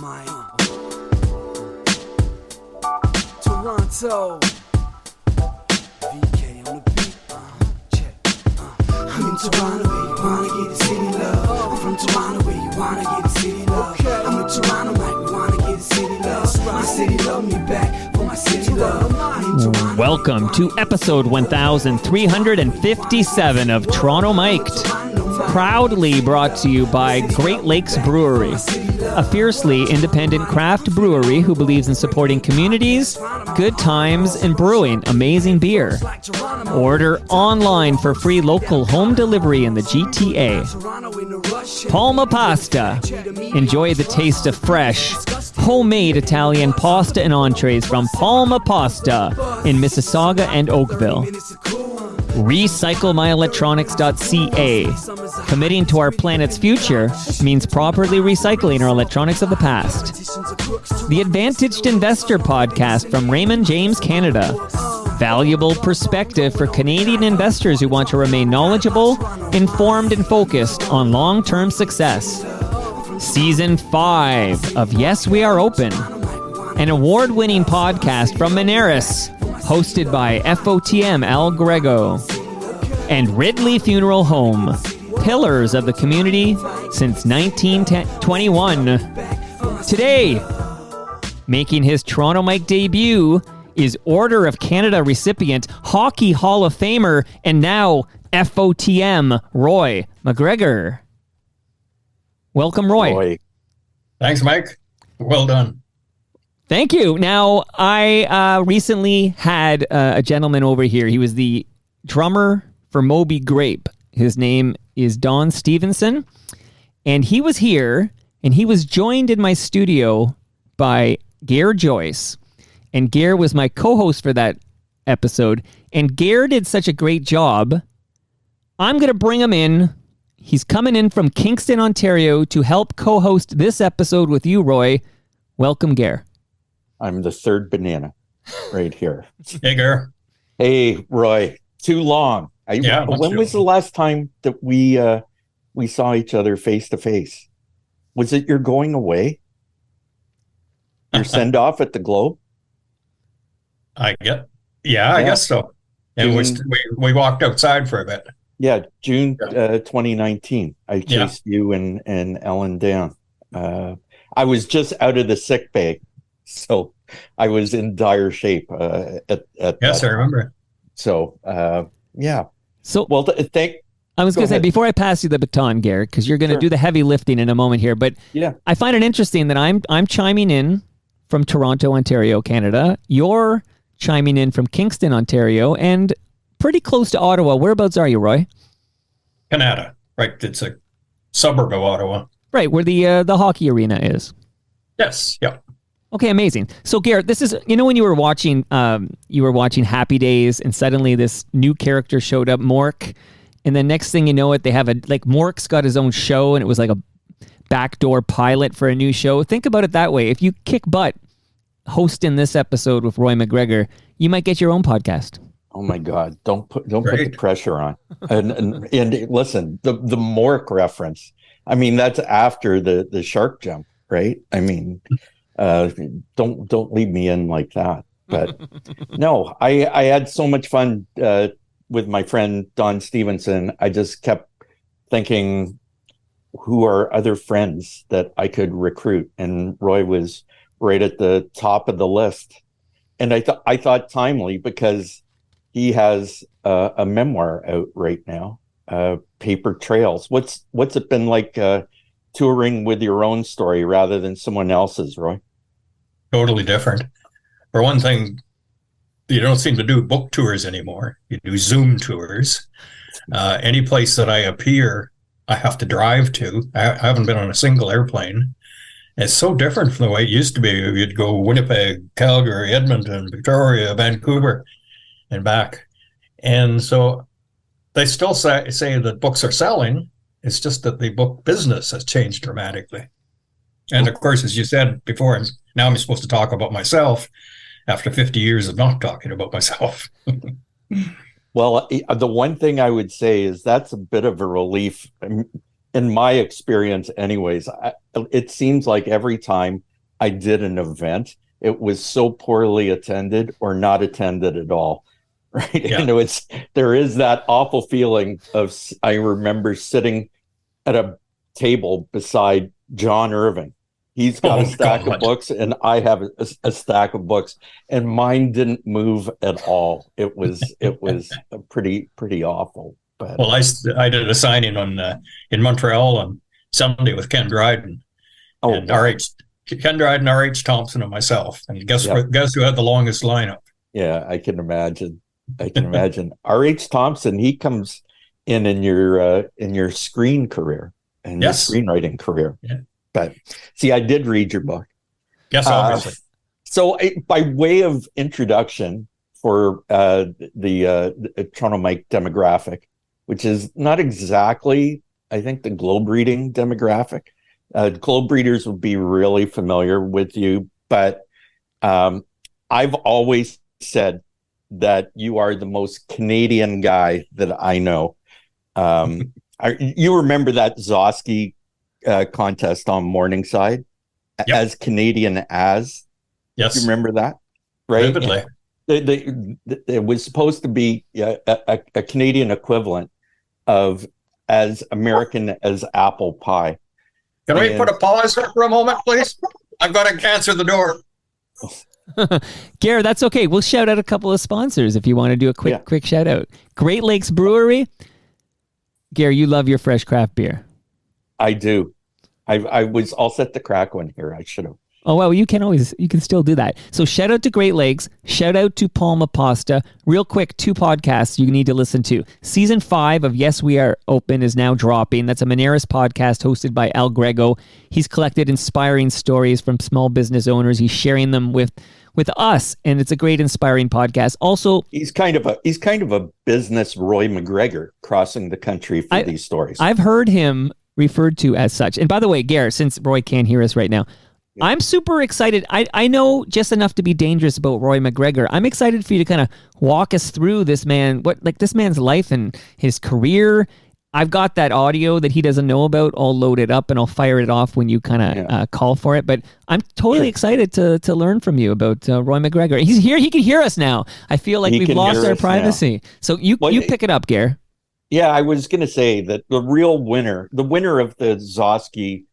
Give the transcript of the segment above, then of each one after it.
my Toronto. VK on the beat. Check. I'm in Toronto where you wanna get the city love. I'm from Toronto where you wanna get the city love. I'm in Toronto like we wanna get the city love. My city love me back for my city love. Welcome to episode 1357 of Toronto Mic'd, proudly brought to you by Great Lakes Brewery, a fiercely independent craft brewery who believes in supporting communities, good times, and brewing amazing beer. Order online for free local home delivery in the GTA. Palma Pasta. Enjoy the taste of fresh, homemade Italian pasta and entrees from Palma Pasta in Mississauga and Oakville. RecycleMyElectronics.ca. Committing to our planet's future means properly recycling our electronics of the past. The Advantaged Investor Podcast from Raymond James Canada. Valuable perspective for Canadian investors who want to remain knowledgeable, informed, and focused on long-term success. Season 5 of Yes, We Are Open, an award-winning podcast from Moneris, hosted by FOTM Al Grego, and Ridley Funeral Home, pillars of the community since 1921. Today, making his Toronto Mike debut is Order of Canada recipient, Hockey Hall of Famer, and now FOTM Roy MacGregor. Welcome, Roy. Thanks, Mike. Well done. Thank you. Now, I recently had a gentleman over here. He was the drummer for Moby Grape. His name is Don Stevenson. And he was here, and he was joined in my studio by Gare Joyce. And Gare was my co-host for that episode. And Gare did such a great job. I'm going to bring him in. He's coming in from Kingston, Ontario to help co-host this episode with you, Roy. Welcome, Gare. I'm the third banana right here. Hey, Gare. Hey, Roy. Too long. When was the last time that we saw each other face to face? Was it your going away? Your send off at the Globe? I guess so. And we walked outside for a bit. Yeah, June 2019. I chased you and Ellen down. I was just out of the sick bay, so I was in dire shape. Yes, I remember. So, yeah. So, well, I was going to say, before I pass you the baton, Garrett, because you're going to do the heavy lifting in a moment here, but yeah, I find it interesting that I'm chiming in from Toronto, Ontario, Canada. You're chiming in from Kingston, Ontario, and pretty close to Ottawa. Whereabouts are you, Roy? Canada, right? It's a suburb of Ottawa. Right, where the hockey arena is. Yes, yeah. Okay, amazing. So, Garrett, this is, when you were watching Happy Days, and suddenly this new character showed up, Mork, and then next thing you know it, they have Mork's got his own show, and it was like a backdoor pilot for a new show. Think about it that way. If you kick butt hosting this episode with Roy MacGregor, you might get your own podcast. Oh my God! Don't put the pressure on. And listen, the Mork reference. I mean, that's after the shark jump, right? I mean, don't leave me in like that. But no, I had so much fun with my friend Don Stevenson. I just kept thinking, who are other friends that I could recruit? And Roy was right at the top of the list. And I thought timely, because he has a memoir out right now, Paper Trails. What's it been like touring with your own story rather than someone else's, Roy? Totally different. For one thing, you don't seem to do book tours anymore. You do Zoom tours. Any place that I appear, I have to drive to. I haven't been on a single airplane. It's so different from the way it used to be. You'd go Winnipeg, Calgary, Edmonton, Victoria, Vancouver, and back. And so they still say that books are selling. It's just that the book business has changed dramatically. And of course, as you said before, now I'm supposed to talk about myself after 50 years of not talking about myself. Well, the one thing I would say is that's a bit of a relief. in my experience anyways, it seems like every time I did an event, it was so poorly attended or not attended at all. Right. Yeah. There is that awful feeling of, I remember sitting at a table beside John Irving. He's got a stack of books and I have a stack of books, and mine didn't move at all. It was pretty awful. But well, I did a signing in Montreal on Sunday with Ken Dryden and Ken Dryden, R.H. Thompson, and myself. And guess who had the longest lineup? Yeah, I can imagine. R.H. Thompson, he comes in your screen career and your screenwriting career. Yeah. But see, I did read your book. Yes, obviously. So by way of introduction for the Toronto Mike demographic, which is not exactly, I think, the globe reading demographic. Globe readers would be really familiar with you, but I've always said that you are the most Canadian guy that I know. You remember that Zosky contest on Morningside? Yep. As Canadian as? Yes. You remember that? Right? Vividly. It was supposed to be a Canadian equivalent of as American as apple pie. Can we put a pause for a moment, please? I've got to answer the door. Gare, that's okay. We'll shout out a couple of sponsors if you want to do a quick shout out. Great Lakes Brewery. Gare, you love your fresh craft beer. I do. I was all set to crack one here. I should have. Oh, well, you can still do that. So shout out to Great Lakes. Shout out to Palma Pasta. Real quick, 2 podcasts you need to listen to. Season 5 of Yes, We Are Open is now dropping. That's a Moneris podcast hosted by Al Grego. He's collected inspiring stories from small business owners. He's sharing them with us, and it's a great, inspiring podcast. Also, he's kind of a business Roy MacGregor crossing the country for these stories. I've heard him referred to as such. And by the way, Gare, since Roy can't hear us right now, I'm super excited. I know just enough to be dangerous about Roy MacGregor. I'm excited for you to kind of walk us through this this man's life and his career. I've got that audio that he doesn't know about all loaded up, and I'll fire it off when you kind of call for it. But I'm totally excited to learn from you about Roy MacGregor. He's here. He can hear us now. I feel like we've lost our privacy. Now. So you pick it up, Gare. Yeah, I was going to say that the winner of the Zosky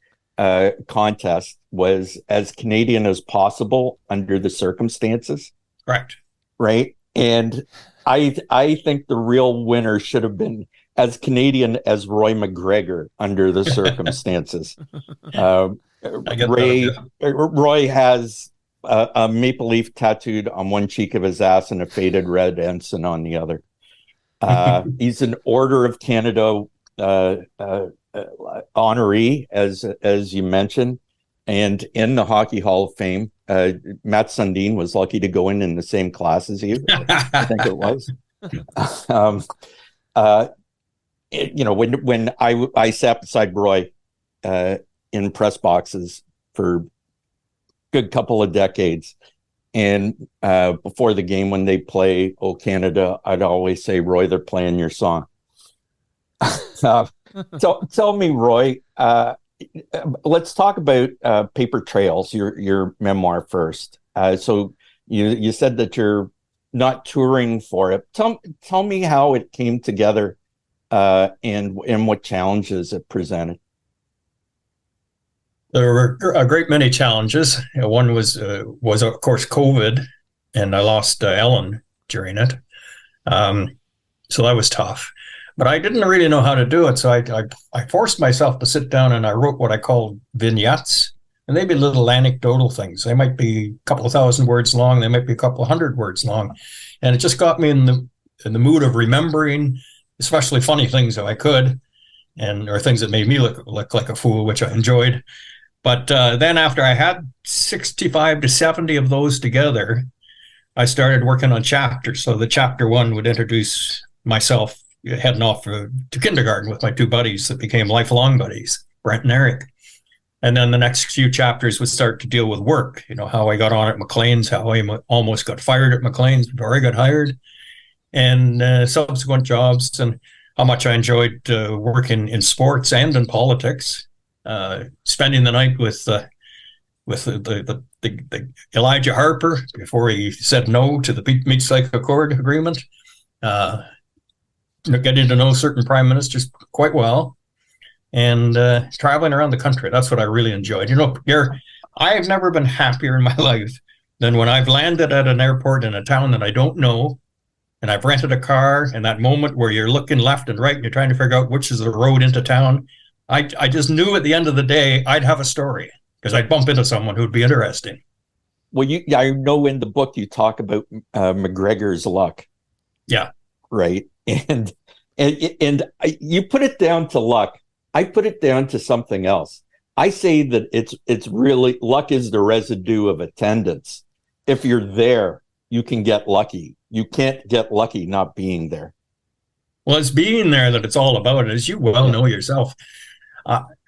contest was as Canadian as possible under the circumstances. Correct. Right. And I think the real winner should have been as Canadian as Roy MacGregor under the circumstances. Roy has a maple leaf tattooed on one cheek of his ass and a faded red ensign on the other. He's an Order of Canada honoree, as you mentioned, and in the Hockey Hall of Fame. Matt Sundin was lucky to go in the same class as you. I think it was. When I sat beside Roy in press boxes for a good couple of decades, and before the game when they play "Oh Canada," I'd always say, "Roy, they're playing your song." So tell me, Roy, let's talk about Paper Trails, your memoir first. So you said that you're not touring for it. Tell me how it came together and what challenges it presented. There were a great many challenges. One was of course COVID, and I lost Ellen during it. So that was tough. But I didn't really know how to do it, so I forced myself to sit down and I wrote what I called vignettes. And they'd be little anecdotal things. They might be a couple of thousand words long. They might be a couple of hundred words long. And it just got me in the mood of remembering, especially funny things if I could, or things that made me look like a fool, which I enjoyed. But then after I had 65 to 70 of those together, I started working on chapters. So the chapter 1 would introduce myself heading off to kindergarten with my 2 buddies that became lifelong buddies, Brent and Eric. And then the next few chapters would start to deal with work, how I got on at McLean's, how I almost got fired at McLean's before I got hired, and subsequent jobs, and how much I enjoyed working in sports and in politics, spending the night with the Elijah Harper before he said no to the Meat Accord agreement, getting to know certain prime ministers quite well, and traveling around the country. That's what I really enjoyed. Gare, I've never been happier in my life than when I've landed at an airport in a town that I don't know, and I've rented a car, and that moment where you're looking left and right and you're trying to figure out which is the road into town. I just knew at the end of the day I'd have a story because I'd bump into someone who'd be interesting. Well, I know in the book you talk about MacGregor's luck. Yeah. Right. And you put it down to luck. I put it down to something else. I say that it's really luck is the residue of attendance. If you're there, you can get lucky. You can't get lucky not being there. Well, it's being there that it's all about, as you well know yourself.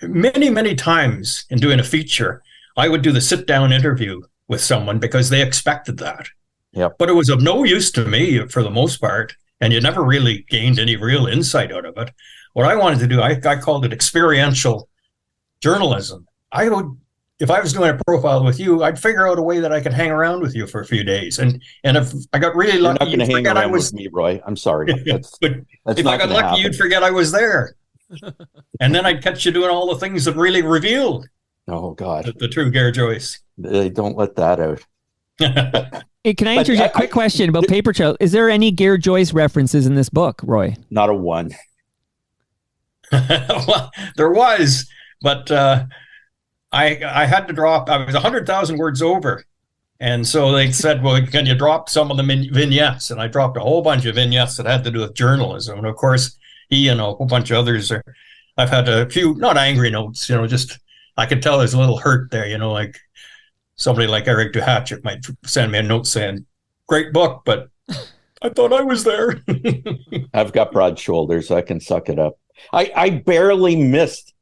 Many, many times in doing a feature, I would do the sit-down interview with someone because they expected that. Yep. But it was of no use to me for the most part, and you never really gained any real insight out of it. What I wanted to do, I called it experiential journalism. If I was doing a profile with you, I'd figure out a way that I could hang around with you for a few days. And if I got really lucky, you're not going to hang around with me, Roy. I'm sorry. But if I got lucky, happen. You'd forget I was there. And then I'd catch you doing all the things that really revealed the true Gare Joyce. They don't let that out. Hey, can I interject a quick question about Paper Trail? Is there any Gare Joyce references in this book, Roy? Not a one. Well, there was, but I had to drop. I was 100,000 words over. And so they said, well, can you drop some of the vignettes? And I dropped a whole bunch of vignettes that had to do with journalism. And of course, he and a whole bunch of others I've had a few, not angry notes, just, I could tell there's a little hurt there, like somebody like Eric Duhatchek might send me a note saying, great book, but I thought I was there. I've got broad shoulders, so I can suck it up. I barely missed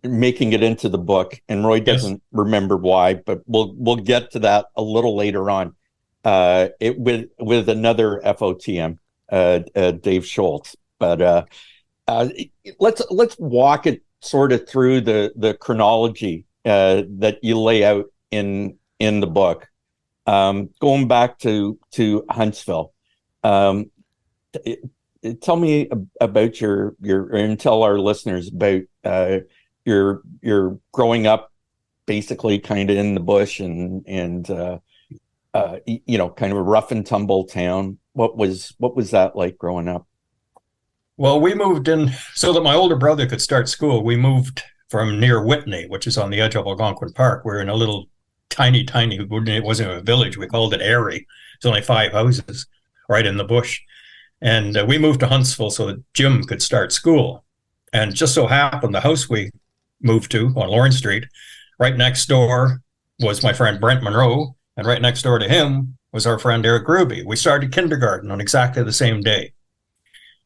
making it into the book, and Roy doesn't remember why, but we'll get to that a little later on. With another FOTM, Dave Schultz. But let's walk it sort of through the chronology that you lay out in the book. Going back to Huntsville, tell me about your and tell our listeners about your growing up, basically kind of in the bush and kind of a rough and tumble town. What was that like growing up? Well, we moved in so that my older brother could start school. We moved from near Whitney, which is on the edge of Algonquin Park. We're in a little tiny, it wasn't a village. We called it Airy. It's only 5 houses right in the bush. And we moved to Huntsville so that Jim could start school. And just so happened, the house we moved to on Lawrence Street, right next door was my friend Brent Monroe. And right next door to him was our friend Eric Ruby. We started kindergarten on exactly the same day.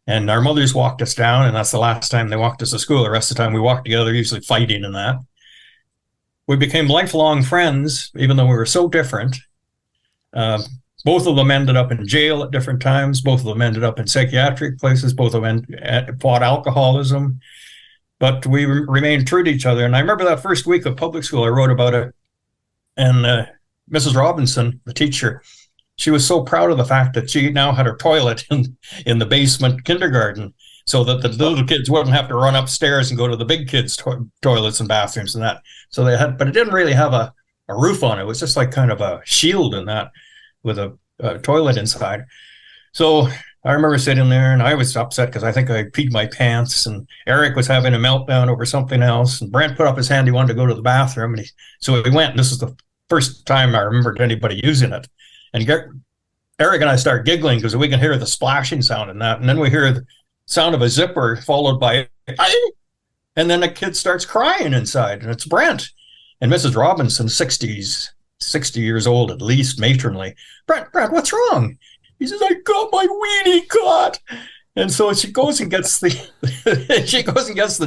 And our mothers walked us down, and that's the last time they walked us to school. The rest of the time we walked together, usually fighting and that. We became lifelong friends, even though we were so different. Both of them ended up in jail at different times. Both of them ended up in psychiatric places. Both of them fought alcoholism. But we remained true to each other. And I remember that first week of public school, I wrote about it. And Mrs. Robinson, the teacher, she was so proud of the fact that she now had her toilet in the basement kindergarten so that the little kids wouldn't have to run upstairs and go to the big kids' toilets and bathrooms and that. So they had, but it didn't really have a roof on it. It was just like kind of a shield in that with a toilet inside. So I remember sitting there and I was upset because I think I peed my pants and Eric was having a meltdown over something else. And Brent put up his hand. He wanted to go to the bathroom. And so we went. And this is the first time I remembered anybody using it. And Eric and I start giggling because we can hear the splashing sound in that. And then we hear the sound of a zipper followed by, and then a kid starts crying inside. And it's Brent. And Mrs. Robinson, 60 years old at least, matronly. Brent, what's wrong? He says, I got my weenie caught. And so she goes and gets the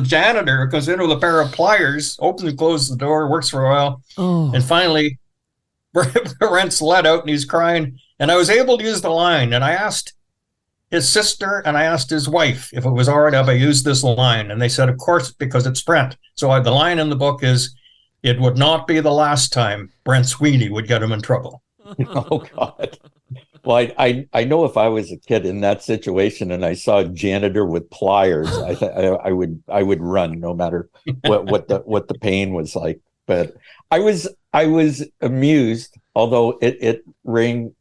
janitor, goes in with a pair of pliers, opens and closes the door, works for a while. Oh. And finally, Brent's let out and he's crying. And I was able to use the line. And I asked his sister, and I asked his wife if it was all right if I used this line. And they said, of course, because it's Brent. So the line in the book is, it would not be the last time Brent Sweeney would get him in trouble. Oh, God. Well, I know if I was a kid in that situation and I saw a janitor with pliers, I would run no matter what the pain was like. But I was amused, although it rang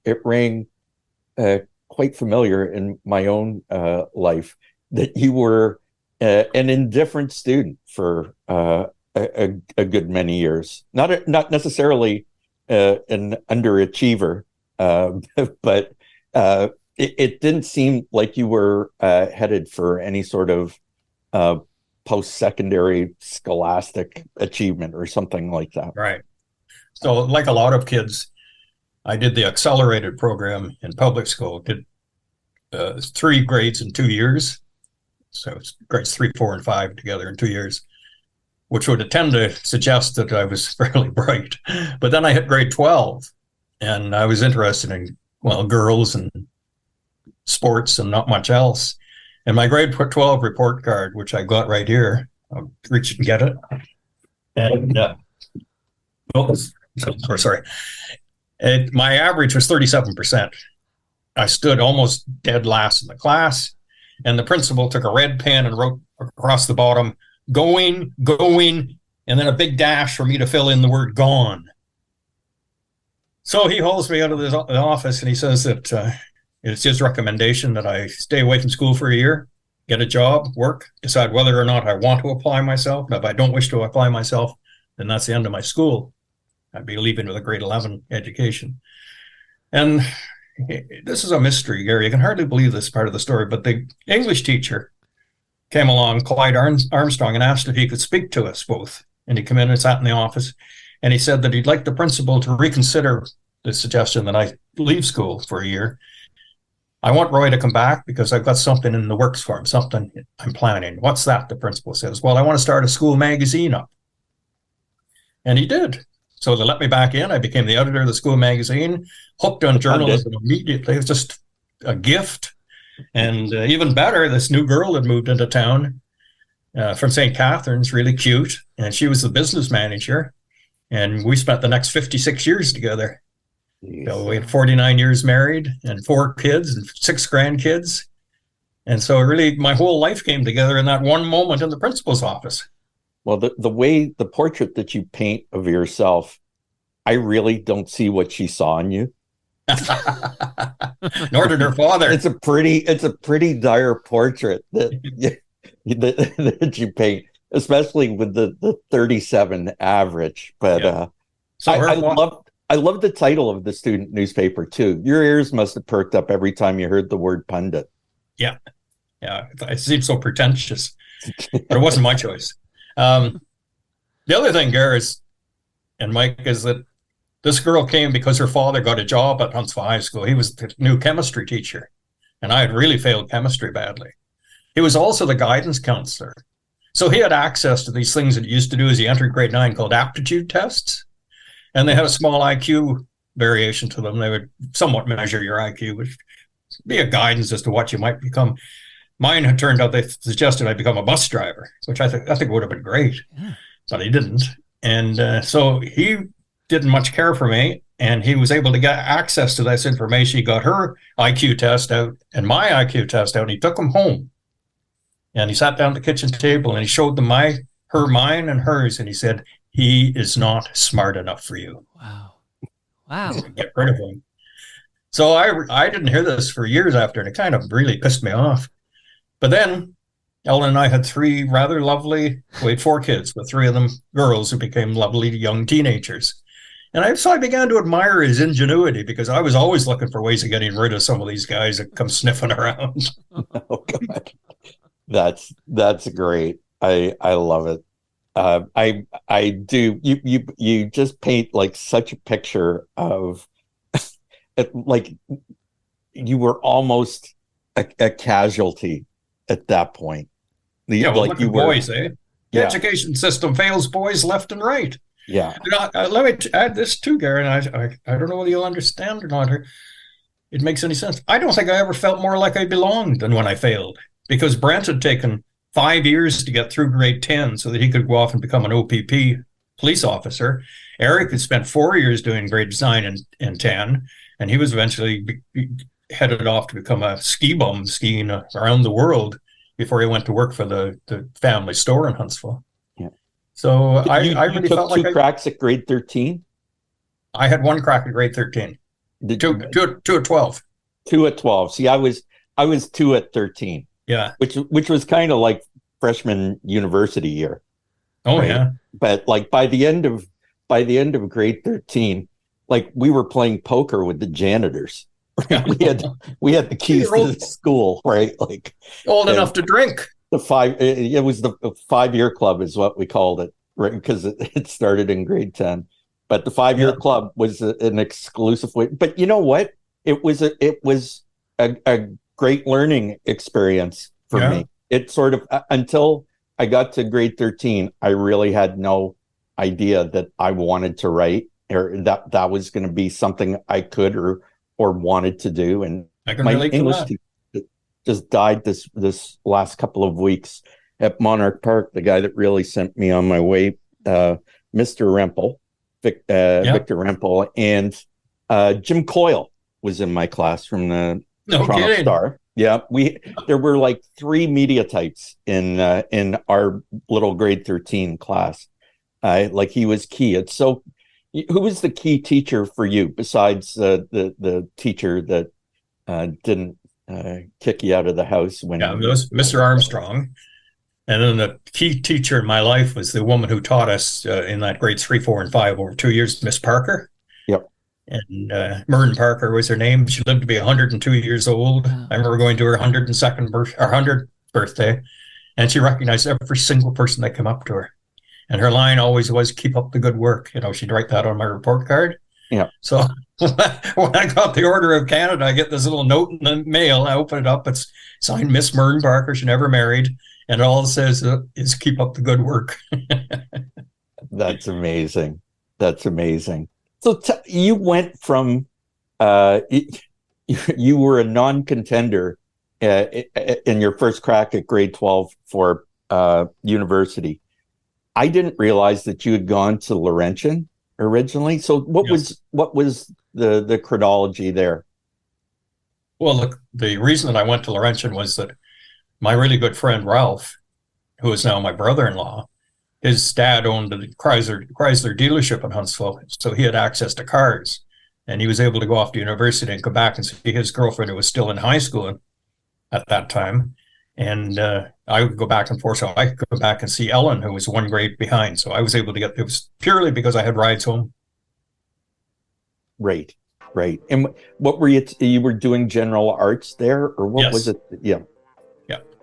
quite familiar in my own life, that you were an indifferent student for a good many years. Not necessarily an underachiever. But it didn't seem like you were headed for any sort of post-secondary scholastic achievement or something like that. Right. So like a lot of kids, I did the accelerated program in public school, did 3 grades in 2 years. So it's grades 3, 4, and 5 together in 2 years, which would tend to suggest that I was fairly bright. But then I hit grade 12. And I was interested in, girls and sports and not much else. And my grade 12 report card, which I got right here, I'll reach and get it. And, sorry. My average was 37%. I stood almost dead last in the class. And the principal took a red pen and wrote across the bottom, going, and then a big dash for me to fill in the word gone. So he hauls me out of the office and he says that it's his recommendation that I stay away from school for a year, get a job, work, decide whether or not I want to apply myself. And if I don't wish to apply myself, then that's the end of my school. I'd be leaving with a grade 11 education. And this is a mystery, Gary. You can hardly believe this part of the story, but the English teacher came along, Clyde Armstrong, and asked if he could speak to us both. And he came in and sat in the office. And he said that he'd like the principal to reconsider the suggestion that I leave school for a year. I want Roy to come back because I've got something in the works for him, something I'm planning. What's that? The principal says, well, I want to start a school magazine up. And he did. So they let me back in. I became the editor of the school magazine, hooked on journalism immediately. It was just a gift. And even better, this new girl had moved into town from St. Catharines, really cute. And she was the business manager. And we spent the next 56 years together. So we had 49 years married and 4 kids and 6 grandkids. And so really my whole life came together in that one moment in the principal's office. Well, the portrait that you paint of yourself, I really don't see what she saw in you. Nor did her father. It's a pretty dire portrait that you paint. Especially with the 37 average, but yeah. I love the title of the student newspaper too. Your ears must have perked up every time you heard the word pundit. Yeah, it seems so pretentious, but it wasn't my choice. The other thing, Gare, and Mike, is that this girl came because her father got a job at Huntsville High School. He was the new chemistry teacher, and I had really failed chemistry badly. He was also the guidance counselor. So he had access to these things that he used to do as he entered grade 9 called aptitude tests. And they had a small IQ variation to them. They would somewhat measure your IQ, which would be a guidance as to what you might become. Mine had turned out, they suggested I become a bus driver, which I think would have been great, but he didn't. And so he didn't much care for me. And he was able to get access to this information. He got her IQ test out and my IQ test out, and he took them home. And he sat down at the kitchen table and he showed them mine and hers. And he said, he is not smart enough for you. Wow. Get rid of him. So I didn't hear this for years after, and it kind of really pissed me off. But then Ellen and I had 4 kids, with 3 of them girls who became lovely young teenagers. And I began to admire his ingenuity, because I was always looking for ways of getting rid of some of these guys that come sniffing around. Oh, God. That's great. I love it. I do. You just paint like such a picture of like you were almost a casualty at that point. Like you were, boys, eh? The education system fails boys left and right. Yeah. Let me add this too, Gare, and I don't know whether you'll understand or not. it makes any sense. I don't think I ever felt more like I belonged than when I failed, because Brent had taken 5 years to get through grade 10 so that he could go off and become an OPP police officer. Eric had spent 4 years doing grades 9 and 10, and he was eventually headed off to become a ski bum skiing around the world before he went to work for the family store in Huntsville. Yeah. So I really took felt like two cracks at grade 13. I had one crack at grade 13. Two at 12. 2 at 12. See, I was 2 at 13. Yeah. Which was kind of like freshman university year. Oh, right? Yeah. But like by the end of grade 13, like we were playing poker with the janitors. Right? we had the keys to the school, right? Like old enough to drink. It was the 5-year club is what we called it, right? Because it started in grade 10. But the 5-year club was an exclusive way. But you know what? It was a great learning experience for me. It sort of, until I got to grade 13, I really had no idea that I wanted to write, or that was going to be something I could or wanted to do. And my English teacher just died this last couple of weeks at Monarch Park. The guy that really sent me on my way, Mr. Rempel, Victor Rempel, and Jim Coyle was in my class from the Toronto Star. Yeah, there were like 3 media types in our little grade 13 class. Like he was key. It's so. Who was the key teacher for you besides the teacher that didn't kick you out of the house when? Yeah, it was Mr. Armstrong, and then the key teacher in my life was the woman who taught us in that grades 3, 4, and 5 over 2 years, Miss Parker. Yep. And Myrn Parker was her name. She lived to be 102 years old. I remember going to her 100th birthday, and she recognized every single person that came up to her. And her line always was, "Keep up the good work." You know, she'd write that on my report card. Yeah. So when I got the Order of Canada, I get this little note in the mail. I open it up. It's signed Miss Myrn Parker. She never married. And all it says is, "Keep up the good work." That's amazing. That's amazing. So you went from, you were a non-contender in your first crack at grade 12 for university. I didn't realize that you had gone to Laurentian originally. So what was the chronology there? Well, look, the reason that I went to Laurentian was that my really good friend Ralph, who is now my brother-in-law, his dad owned a Chrysler dealership in Huntsville, so he had access to cars, and he was able to go off to university and come back and see his girlfriend, who was still in high school at that time. And I would go back and forth, so I could go back and see Ellen, who was 1 grade behind. So I was able to it was purely because I had rides home. Right. And what were you were doing general arts there, or what was it? Yeah.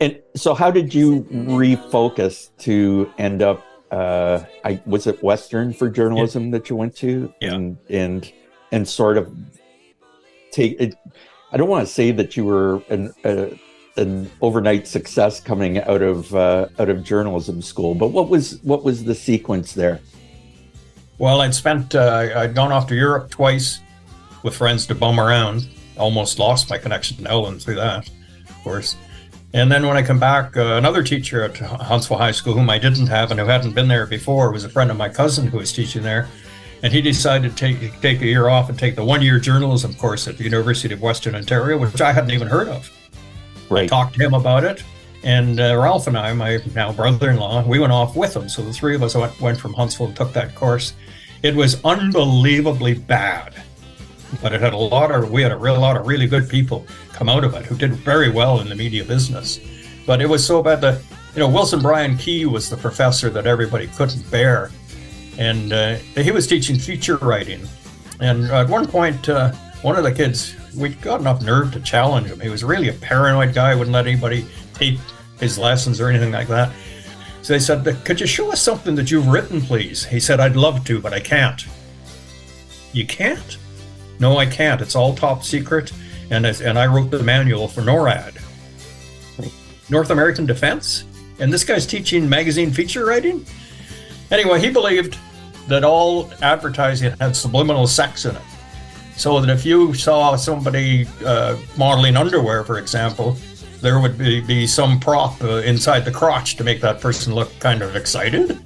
And so how did you refocus to end up, was it Western for journalism that you went to? Yeah. And sort of take it. I don't want to say that you were an overnight success coming out of journalism school, but what was the sequence there? Well, I'd gone off to Europe twice with friends to bum around. Almost lost my connection to Ellen through that, of course. And then when I come back, another teacher at Huntsville High School, whom I didn't have and who hadn't been there before, was a friend of my cousin who was teaching there. And he decided to take a year off and take the 1-year journalism course at the University of Western Ontario, which I hadn't even heard of. Right. I talked to him about it. And Ralph and I, my now brother-in-law, we went off with him. So the 3 of us went from Huntsville and took that course. It was unbelievably bad. But we had a lot of really good people come out of it who did very well in the media business. But it was so bad that, Wilson Bryan Key was the professor that everybody couldn't bear. And he was teaching feature writing. And at one point, one of the kids, we got enough nerve to challenge him. He was really a paranoid guy, wouldn't let anybody tape his lessons or anything like that. So they said, "Could you show us something that you've written, please?" He said, "I'd love to, but I can't." "You can't?" "No, I can't. It's all top secret. And I wrote the manual for NORAD, North American Defense. And this guy's teaching magazine feature writing?" Anyway, he believed that all advertising had subliminal sex in it. So that if you saw somebody modeling underwear, for example, there would be some prop inside the crotch to make that person look kind of excited.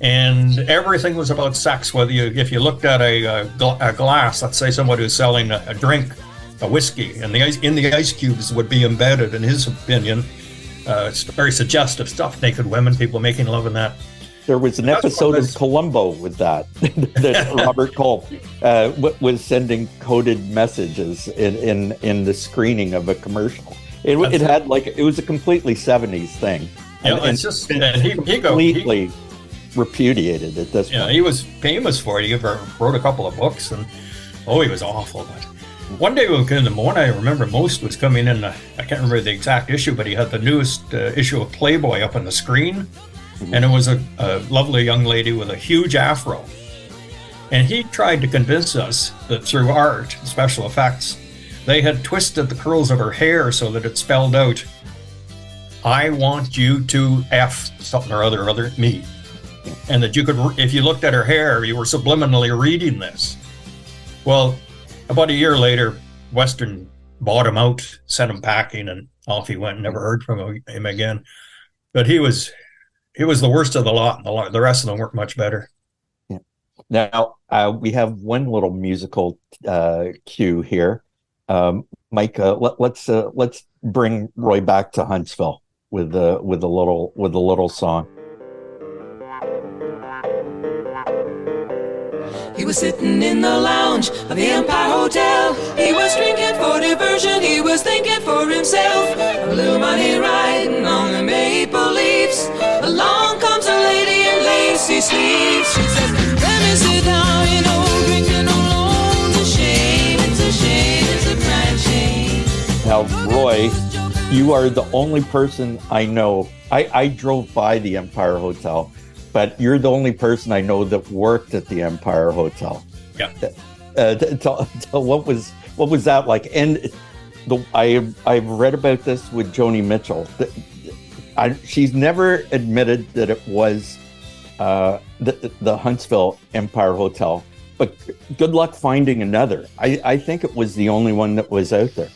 And everything was about sex. If you looked at a glass, let's say somebody was selling a drink, a whiskey, and in the ice cubes would be embedded, in his opinion, it's very suggestive stuff, naked women, people making love in that. There was an episode of Columbo with that Robert Culp was sending coded messages in the screening of a commercial. It had it was a completely 70s thing. Yeah, it's just he completely repudiated at this point. Yeah, he was famous for it. He wrote a couple of books, and he was awful. But one day in the morning, I remember Most was coming in. I can't remember the exact issue, but he had the newest issue of Playboy up on the screen. And it was a lovely young lady with a huge afro. And he tried to convince us that through art, special effects, they had twisted the curls of her hair so that it spelled out, "I want you to F something or other me." And that you could, if you looked at her hair, you were subliminally reading this. Well, about a year later, Western bought him out, sent him packing, and off he went. Never heard from him again. But he was the worst of the lot. The rest of them weren't much better. Yeah. Now, we have one little musical cue here. Mike, let's bring Roy back to Huntsville with a little song. He was sitting in the lounge of the Empire Hotel. He was drinking for diversion. He was thinking for himself. A little money riding on the maple leaves. Along comes a lady in lacy sleeves. She says, "Let me sit down, drinking alone. It's a shame, it's a shame, it's a crying shame." Now, Roy, you are the only person I know. I drove by the Empire Hotel, but you're the only person I know that worked at the Empire Hotel. Yeah. What was that like? And I've read about this with Joni Mitchell. She's never admitted that it was the Huntsville Empire Hotel, but good luck finding another. I think it was the only one that was out there.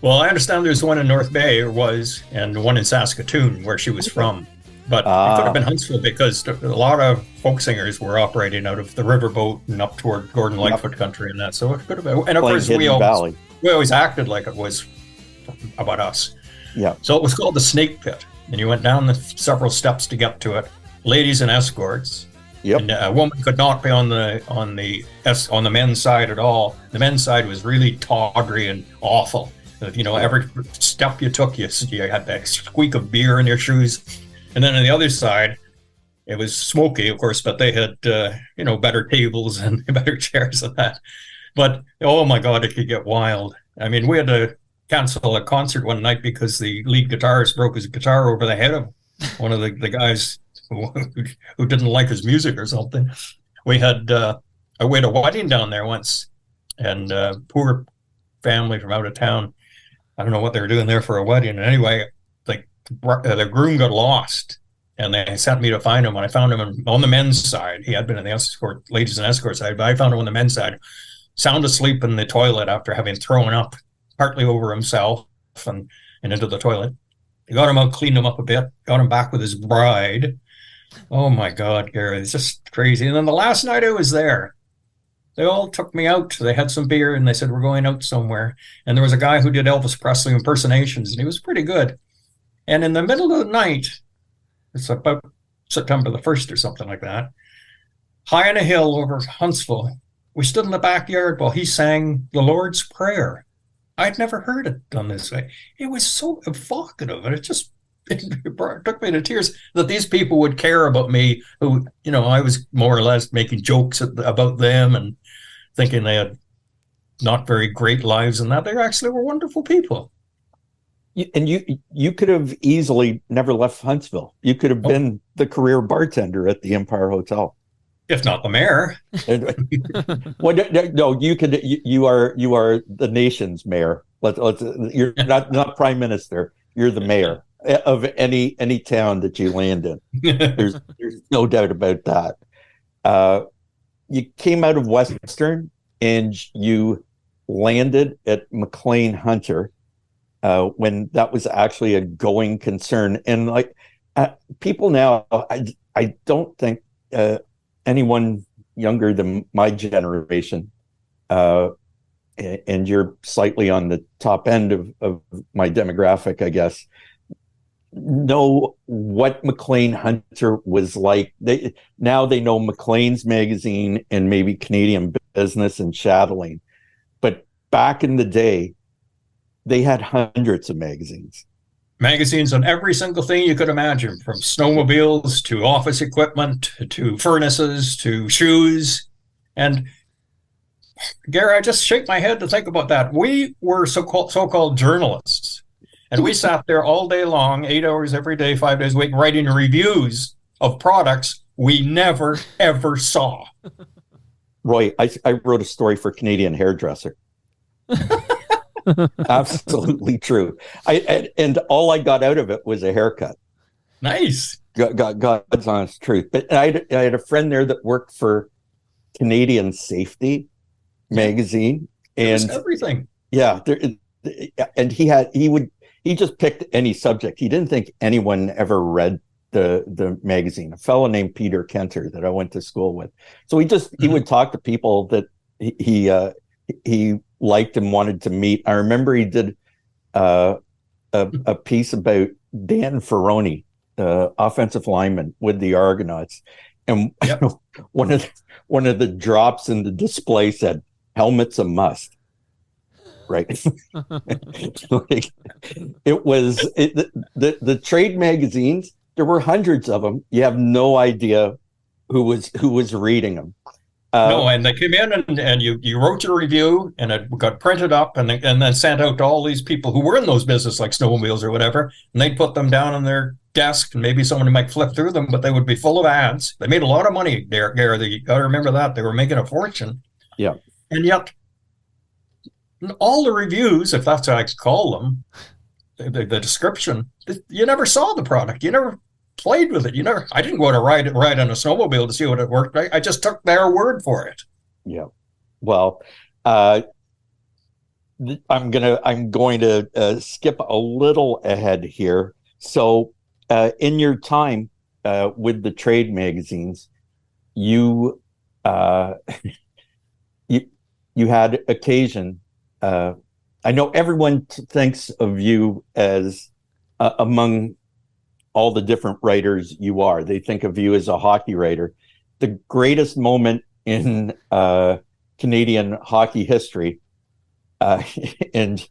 Well, I understand there's one in North Bay, and one in Saskatoon where she was from. But it could have been Huntsville because a lot of folk singers were operating out of the riverboat and up toward Gordon Lightfoot country and that. So it could have been. And of course, we always acted like it was about us. Yeah. So it was called the Snake Pit. And you went down the several steps to get to it. Ladies and escorts. Yep. And a woman could not be on the men's side at all. The men's side was really tawdry and awful. Every step you took, you had that squeak of beer in your shoes. And then on the other side, it was smoky, of course, but they had, better tables and better chairs than that. But, oh my God, it could get wild. I mean, we had to cancel a concert one night because the lead guitarist broke his guitar over the head of one of the guys who didn't like his music or something. We had a wedding down there once, and poor family from out of town. I don't know what they were doing there for a wedding. And anyway, the groom got lost, and they sent me to find him. When I found him on the men's side, he had been in the ladies and escort side, but I found him on the men's side, sound asleep in the toilet after having thrown up partly over himself and into the toilet. They got him out, cleaned him up a bit, got him back with his bride. Oh my God, Gary, it's just crazy. And then the last night I was there, they all took me out. They had some beer and they said, we're going out somewhere. And there was a guy who did Elvis Presley impersonations, and he was pretty good. And in the middle of the night, it's about September the 1st or something like that, high on a hill over Huntsville, we stood in the backyard while he sang the Lord's Prayer. I'd never heard it done this way. It was so evocative, and it took me to tears that these people would care about me, who, I was more or less making jokes about them and thinking they had not very great lives, and that they actually were wonderful people. And you could have easily never left Huntsville. You could have been the career bartender at the Empire Hotel, if not the mayor. Well, no, you could. You are the nation's mayor. You're not prime minister. You're the mayor of any town that you land in. There's no doubt about that. You came out of Western, and you landed at McLean Hunter when that was actually a going concern. And like people now, I don't think anyone younger than my generation, and you're slightly on the top end of my demographic, I guess, know what McLean Hunter was like. Now they know Maclean's magazine and maybe Canadian Business and Chatelaine. But back in the day, they had hundreds of magazines. Magazines on every single thing you could imagine, from snowmobiles to office equipment to furnaces to shoes. And Gare, I just shake my head to think about that. We were so-called journalists, and we sat there all day long, 8 hours every day, 5 days a week, writing reviews of products we never, ever saw. Roy, I wrote a story for Canadian Hairdresser. Absolutely true. And all I got out of it was a haircut. Nice. God's honest truth. But I had a friend there that worked for Canadian Safety magazine, and everything. Yeah, and he just picked any subject. He didn't think anyone ever read the magazine. A fellow named Peter Kenter that I went to school with. So he would talk to people that he liked and wanted to meet. I remember he did a piece about Dan Ferroni, offensive lineman with the Argonauts, and yep. one of the drops in the display said, "Helmet's a must." Right. Like, it was the trade magazines. There were hundreds of them. You have no idea who was reading them. No, and they came in and you wrote your review, and it got printed up and then sent out to all these people who were in those business, like snowmobiles or whatever, and they'd put them down on their desk, and maybe someone might flip through them, but they would be full of ads. They made a lot of money there, Gare. You got to remember that. They were making a fortune. Yeah. And yet, all the reviews, if that's how I could call them, the description, you never saw the product. You never played with it. I didn't go to ride on a snowmobile to see what it worked. I just took their word for it. Yeah. Well, I'm going to skip a little ahead here. So, in your time with the trade magazines, you had occasion. I know everyone thinks of you as among all the different writers you are. They think of you as a hockey writer. The greatest moment in Canadian hockey history, and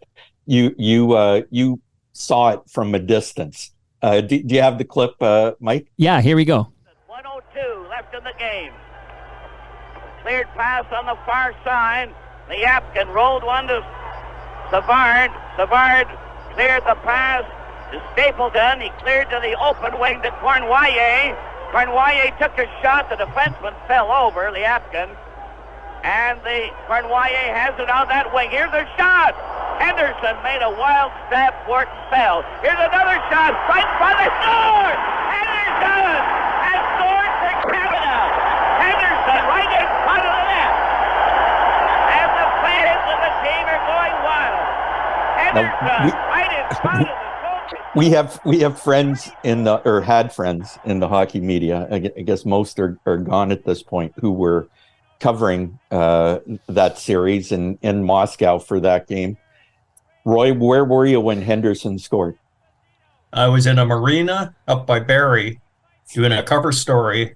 you saw it from a distance. Do you have the clip, Mike? Yeah, here we go. 1:02 left in the game. Cleared pass on the far side. Liapkin rolled one to Savard. Savard cleared the pass to Stapleton. He cleared to the open wing to Cornwallis. Cornwallis took a shot. The defenseman fell over, Liapkin. And the Cornwallis has it on that wing. Here's a shot. Henderson made a wild stab for it and fell. Here's another shot. Right by the score. Henderson has scored for Canada. Henderson right in front of the net. And the fans of the team are going wild. Henderson right in front of the We have friends had friends in the hockey media. I guess most are gone at this point, who were covering that series in Moscow for that game. Roy, where were you when Henderson scored? I was in a marina up by Barrie doing a cover story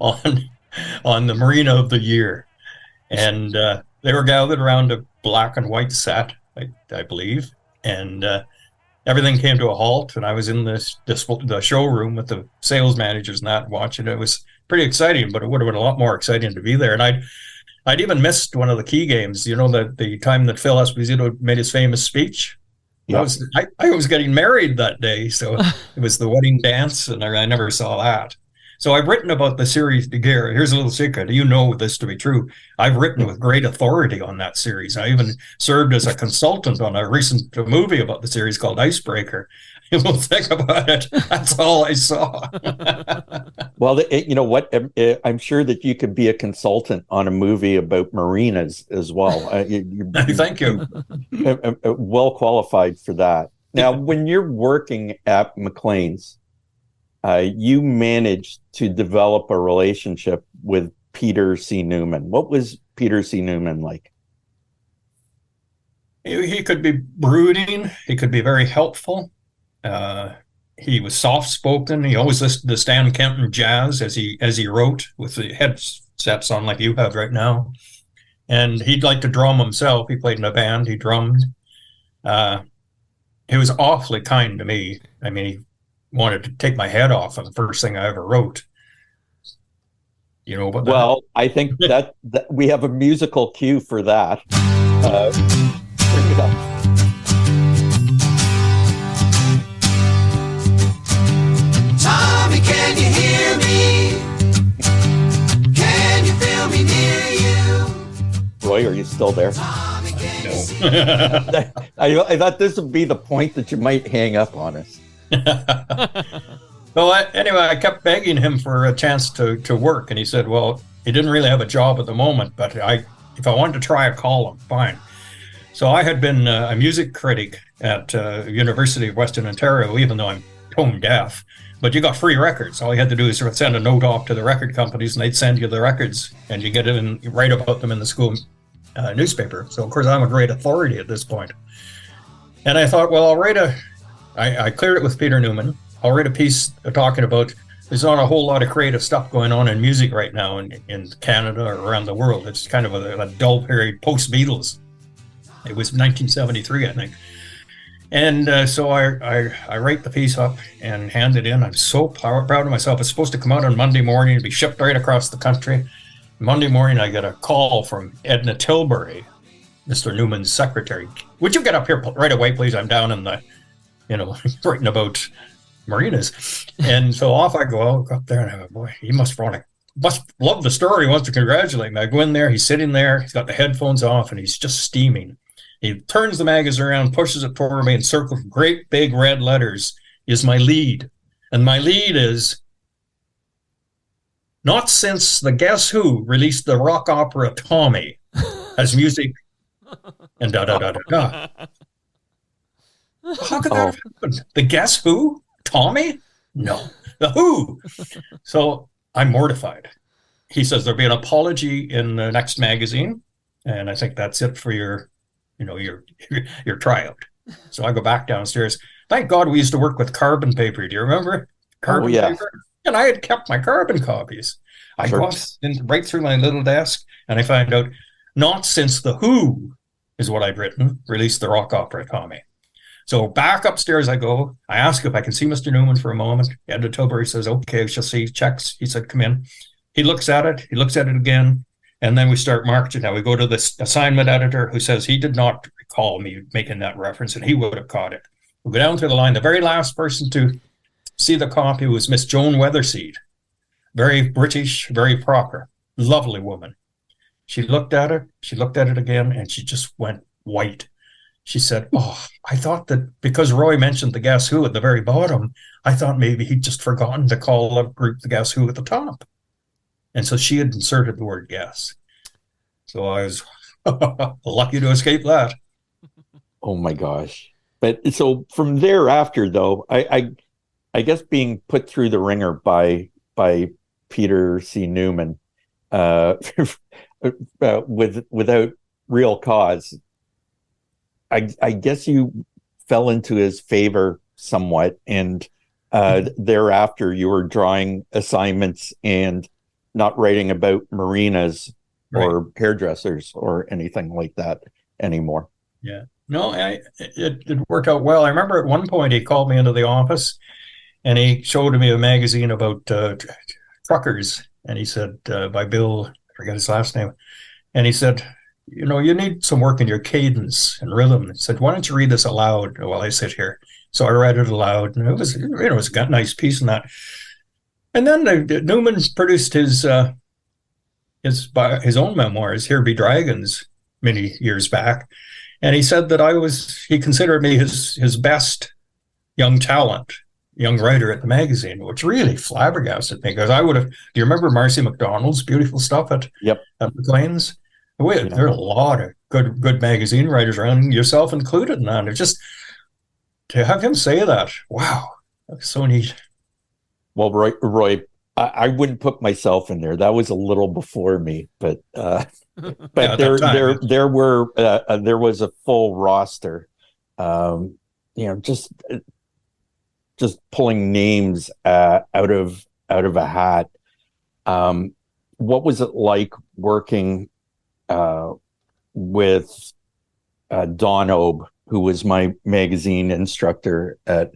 on the Marina of the Year. And they were gathered around a black and white set, I believe. And everything came to a halt, and I was in the showroom with the sales managers and that watching. It was pretty exciting, but it would have been a lot more exciting to be there. And I'd even missed one of the key games, the time that Phil Esposito made his famous speech. Yep. I was getting married that day, so it was the wedding dance, and I never saw that. So I've written about the series de Gare. Here's a little secret. You know this to be true. I've written with great authority on that series. I even served as a consultant on a recent movie about the series called Icebreaker. Well, think about it. That's all I saw. Well, you know what? I'm sure that you could be a consultant on a movie about marinas as well. Thank you. Well qualified for that. Now, when you're working at McLean's, you managed to develop a relationship with Peter C. Newman. What was Peter C. Newman like? He could be brooding. He could be very helpful. He was soft-spoken. He always listened to Stan Kenton jazz as he wrote with the headsets on like you have right now. And he'd like to drum himself. He played in a band. He drummed. He was awfully kind to me. I mean, he wanted to take my head off on the first thing I ever wrote. You know about that? Well, I think that we have a musical cue for that. Bring it up. Tommy, can you hear me? Can you feel me near you? Roy, are you still there? Tommy, can you see? I thought this would be the point that you might hang up on us. Well, anyway, I kept begging him for a chance to work, and he said, well, he didn't really have a job at the moment, but if I wanted to try a column, fine. So I had been a music critic at University of Western Ontario, even though I'm tone deaf, but you got free records. All you had to do is send a note off to the record companies, and they'd send you the records, and you get it and you write about them in the school newspaper. So, of course, I'm a great authority at this point. And I thought, well, I cleared it with Peter Newman. I'll write a piece talking about there's not a whole lot of creative stuff going on in music right now in Canada or around the world. It's kind of a dull period post-Beatles. It was 1973, I think. And so I write the piece up and hand it in. I'm so proud of myself. It's supposed to come out on Monday morning and be shipped right across the country. Monday morning, I get a call from Edna Tilbury, Mr. Newman's secretary. Would you get up here right away, please? I'm down in the, writing about marinas. And so off I go. I'll go up there and I go, boy, he must love the story. He wants to congratulate me. I go in there. He's sitting there. He's got the headphones off and he's just steaming. He turns the magazine around, pushes it toward me, and circles great big red letters is my lead. And my lead is, not since the Guess Who released the rock opera Tommy has music and da-da-da-da-da. How could that have happened? The Guess Who? Tommy? No. The Who. So I'm mortified. He says there'll be an apology in the next magazine, and I think that's it for your tryout. So I go back downstairs. Thank God we used to work with carbon paper. Do you remember carbon paper? And I had kept my carbon copies. I go right through my little desk, and I find out, not since the Who is what I'd written, released the rock opera Tommy. So back upstairs I go. I ask if I can see Mr. Newman for a moment. Edna Tilbury says, okay, she'll see. Checks. He said, come in. He looks at it. He looks at it again. And then we start marching. Now we go to this assignment editor who says he did not recall me making that reference, and he would have caught it. We go down through the line. The very last person to see the copy was Miss Joan Weatherseed. Very British, very proper, lovely woman. She looked at it. She looked at it again, and she just went white. She said, oh, I thought that because Roy mentioned the Guess Who at the very bottom, I thought maybe he'd just forgotten to call the group the Guess Who at the top. And so she had inserted the word guess. So I was lucky to escape that. Oh my gosh. But so from thereafter, though, I guess being put through the ringer by Peter C. Newman without real cause, I guess you fell into his favor somewhat, and thereafter you were drawing assignments and not writing about marinas or hairdressers or anything like that anymore. Yeah. No, it worked out well. I remember at one point he called me into the office and he showed me a magazine about truckers. And he said, by Bill, I forget his last name. And he said, you need some work in your cadence and rhythm. He said, why don't you read this aloud while I sit here? So I read it aloud, and it was a nice piece in that. And then Newman produced his own memoirs, Here Be Dragons, many years back. And he said that he considered me his best young talent, young writer at the magazine, which really flabbergasted me because I would have. Do you remember Marcy McDonald's beautiful stuff at Maclean's? There are a lot of good magazine writers around, yourself included, and it's just to have him say that. Wow, that's so neat. Well, Roy, I wouldn't put myself in there. That was a little before me, but there was a full roster. Just pulling names out of a hat. What was it like working with Don Obe, who was my magazine instructor at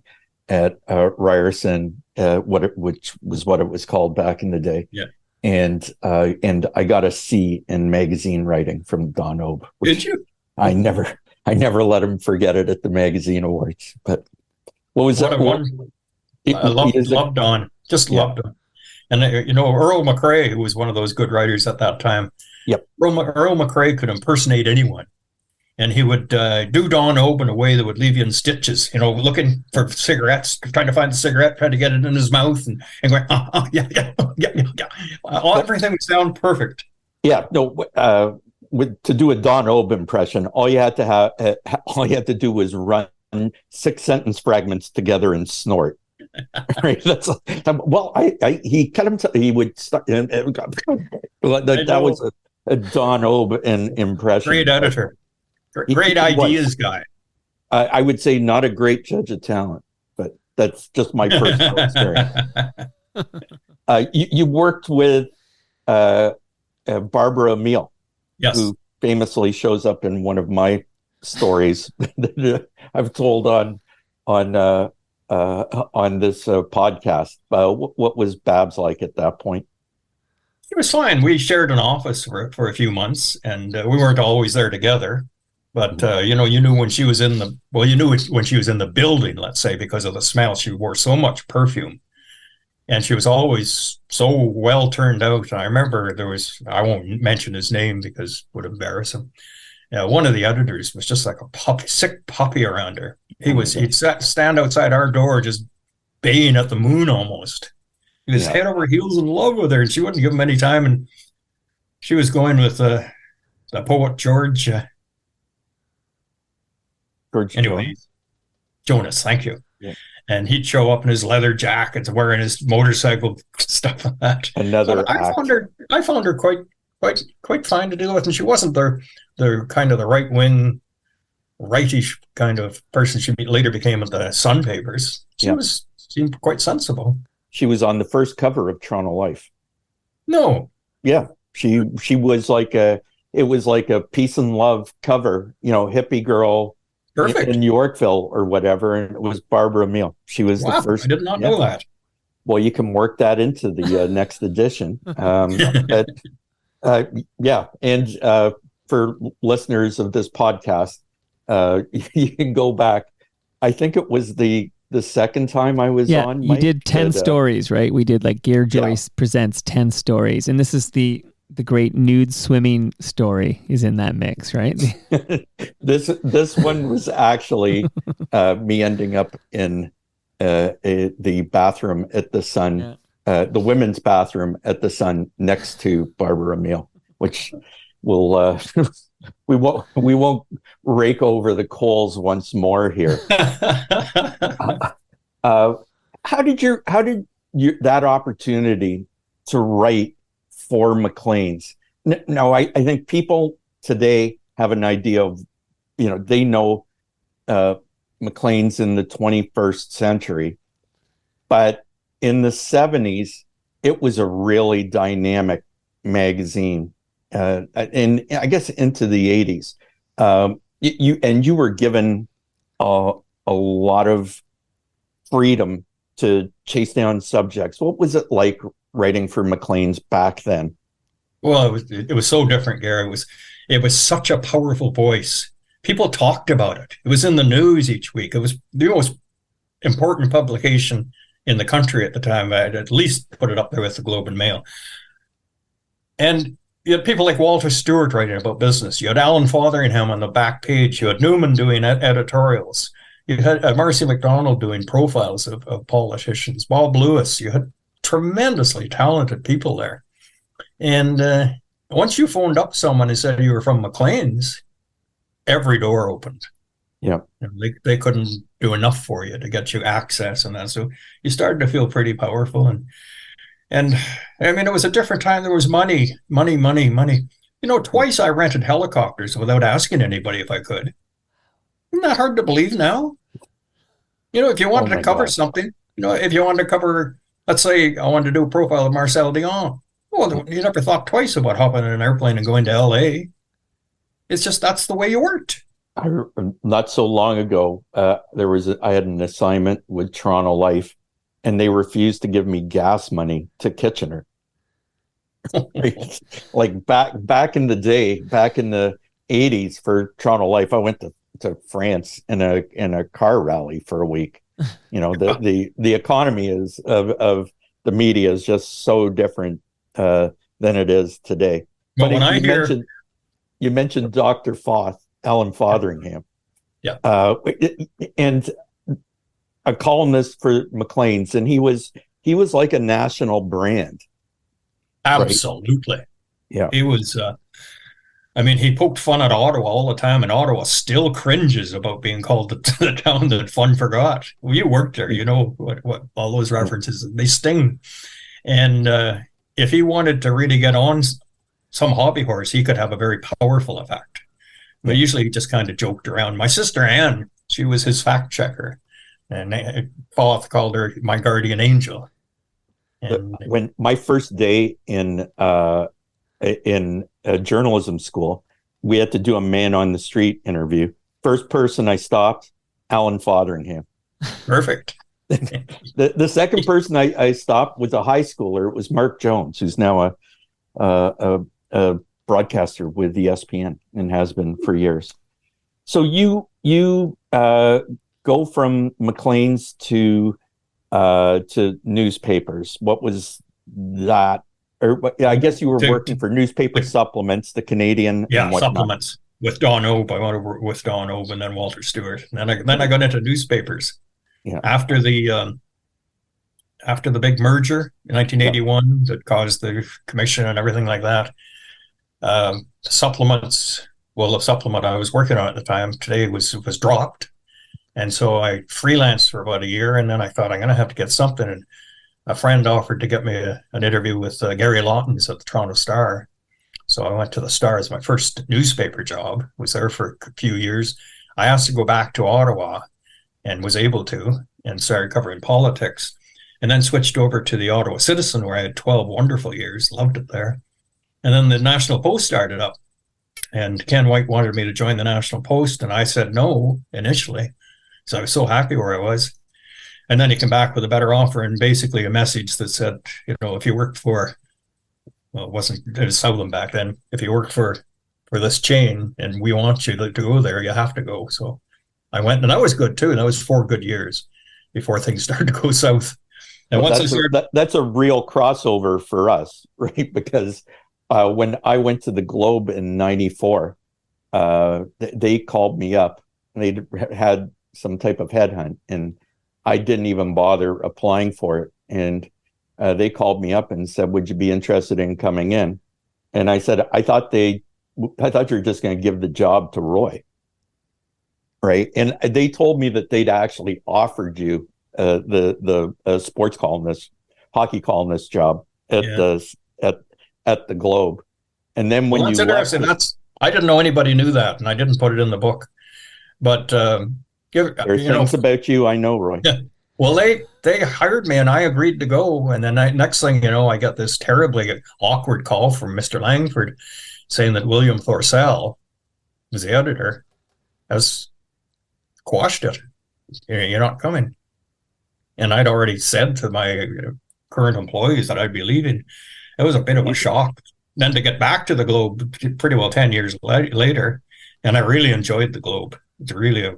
Ryerson, which was what it was called back in the day. Yeah. And I got a C in magazine writing from Don Obe. Did you? I never let him forget it at the magazine awards. But what was that? I loved Don. Just loved him. And Earl McRae, who was one of those good writers at that time. Yep. Earl McRae could impersonate anyone. And he would do Don Obe in a way that would leave you in stitches, looking for cigarettes, trying to find the cigarette, trying to get it in his mouth, and going, yeah. Everything would sound perfect. Yeah, no. To do a Don Obe impression, all you had to do was run 6 sentence fragments together and snort. Right? He cut him. He would start. That was a Don Obe impression. Great editor. Great ideas guy. I would say not a great judge of talent, but that's just my personal experience. You worked with Barbara Emile, yes, who famously shows up in one of my stories that I've told on this podcast. What was Babs like at that point? It was fine. We shared an office for a few months, and we weren't always there together. But you knew when she was in when she was in the building, let's say, because of the smell. She wore so much perfume, and she was always so well turned out. And I remember I won't mention his name because it would embarrass him. One of the editors was just like a sick puppy around her. He'd stand outside our door just baying at the moon almost. He was head over heels in love with her, and she wouldn't give him any time. And she was going with the poet George. Jonas, thank you. Yeah. And he'd show up in his leather jackets, wearing his motorcycle stuff like that. I found her quite fine to deal with, and she wasn't the kind of the right wing, rightish kind of person she later became at the Sun papers. She seemed quite sensible. She was on the first cover of Toronto Life. No. Yeah, she was like it was like a peace and love cover, hippie girl. Perfect. In Yorkville or whatever, and it was Barbara Emile. She was the first. I did not know that. Well, you can work that into the next edition. And for listeners of this podcast, you can go back. I think it was the second time I was on. You did 10 stories, right? We did like Gare Joyce presents 10 stories, and this is the great nude swimming story is in that mix, right? This one was actually me ending up in the bathroom at the Sun, the women's bathroom at the Sun next to Barbara Emile, which will we won't rake over the coals once more here. How did that opportunity to write for Maclean's? No, I think people today have an idea of, they know Maclean's in the 21st century, but in the 70s, it was a really dynamic magazine, and I guess into the 80s. You were given a lot of freedom to chase down subjects. What was it like writing for Maclean's back then? Well, it was so different, Gary. It was such a powerful voice. People talked about it. It was in the news each week. It was the most important publication in the country at the time. I'd at least put it up there with the Globe and Mail. And you had people like Walter Stewart writing about business. You had Alan Fotheringham on the back page. You had Newman doing editorials. You had Marcy McDonald doing profiles of politicians, Bob Lewis. You had tremendously talented people there. And once you phoned up someone and said you were from Maclean's, every door opened. Yeah. They couldn't do enough for you to get you access and that. So you started to feel pretty powerful. And I mean, it was a different time. There was money. Twice I rented helicopters without asking anybody if I could. Isn't that hard to believe now? If you wanted to cover something, if you wanted to cover, let's say I wanted to do a profile of Marcel Dion. Well, you never thought twice about hopping in an airplane and going to LA. It's just, that's the way you worked. Not so long ago, I had an assignment with Toronto Life, and they refused to give me gas money to Kitchener. Like back in the day, back in the 80s for Toronto Life, I went to France in a car rally for a week. The economy of the media is just so different than it is today. But when you mentioned Dr. Alan Fotheringham. Yeah. And a columnist for Maclean's, and he was like a national brand. Absolutely. Right? Yeah. He was, he poked fun at Ottawa all the time, and Ottawa still cringes about being called the town that fun forgot. Well, you worked there, you know what all those references, they sting. And if he wanted to really get on some hobby horse, he could have a very powerful effect. But usually he just kind of joked around. My sister Anne, she was his fact checker, and Foth called her my guardian angel. And when my first day in journalism school, we had to do a man on the street interview. First person I stopped, Alan Fotheringham. Perfect. The second person I stopped was a high schooler. It was Mark Jones, who's now a broadcaster with ESPN and has been for years. So you go from Maclean's to newspapers. What was that? Or I guess you were working for newspaper supplements, the Canadian. Yeah, supplements with Don Obe. I want to work with Don Obe and then Walter Stewart. And then I got into newspapers. Yeah. After the big merger in 1981 that caused the commission and everything like that, the supplement I was working on at the time today was dropped. And so I freelanced for about a year, and then I thought I'm going to have to get something. And a friend offered to get me an interview with Gary Lawtons at the Toronto Star. So I went to the Star as my first newspaper job, was there for a few years. I asked to go back to Ottawa and was able to, and started covering politics, and then switched over to the Ottawa Citizen, where I had 12 wonderful years, loved it there. And then the National Post started up, and Ken White wanted me to join the National Post, and I said no initially. So I was so happy where I was. And then he came back with a better offer and basically a message that said, if you worked for, it was Southland back then, if you worked for this chain and we want you to go there, you have to go. So I went, and that was good too. That was 4 good years before things started to go south. And that's a real crossover for us, right? Because when I went to the Globe in '94, they called me up, and they had some type of headhunt, and I didn't even bother applying for it. And they called me up and said, "Would you be interested in coming in?" And I said, "I thought you were just going to give the job to Roy." Right. And they told me that they'd actually offered you the sports columnist, hockey columnist job at the Globe. And then when that's interesting. I didn't know anybody knew that, and I didn't put it in the book. But there's things about you I know, Roy. Yeah. Well, they hired me, and I agreed to go. And then next thing you know, I got this terribly awkward call from Mr. Langford saying that William Thorsell was the editor. Has quashed it. You're not coming. And I'd already said to my current employees that I'd be leaving. It was a bit of a shock. Then to get back to the Globe pretty well 10 years later, and I really enjoyed the Globe. It's really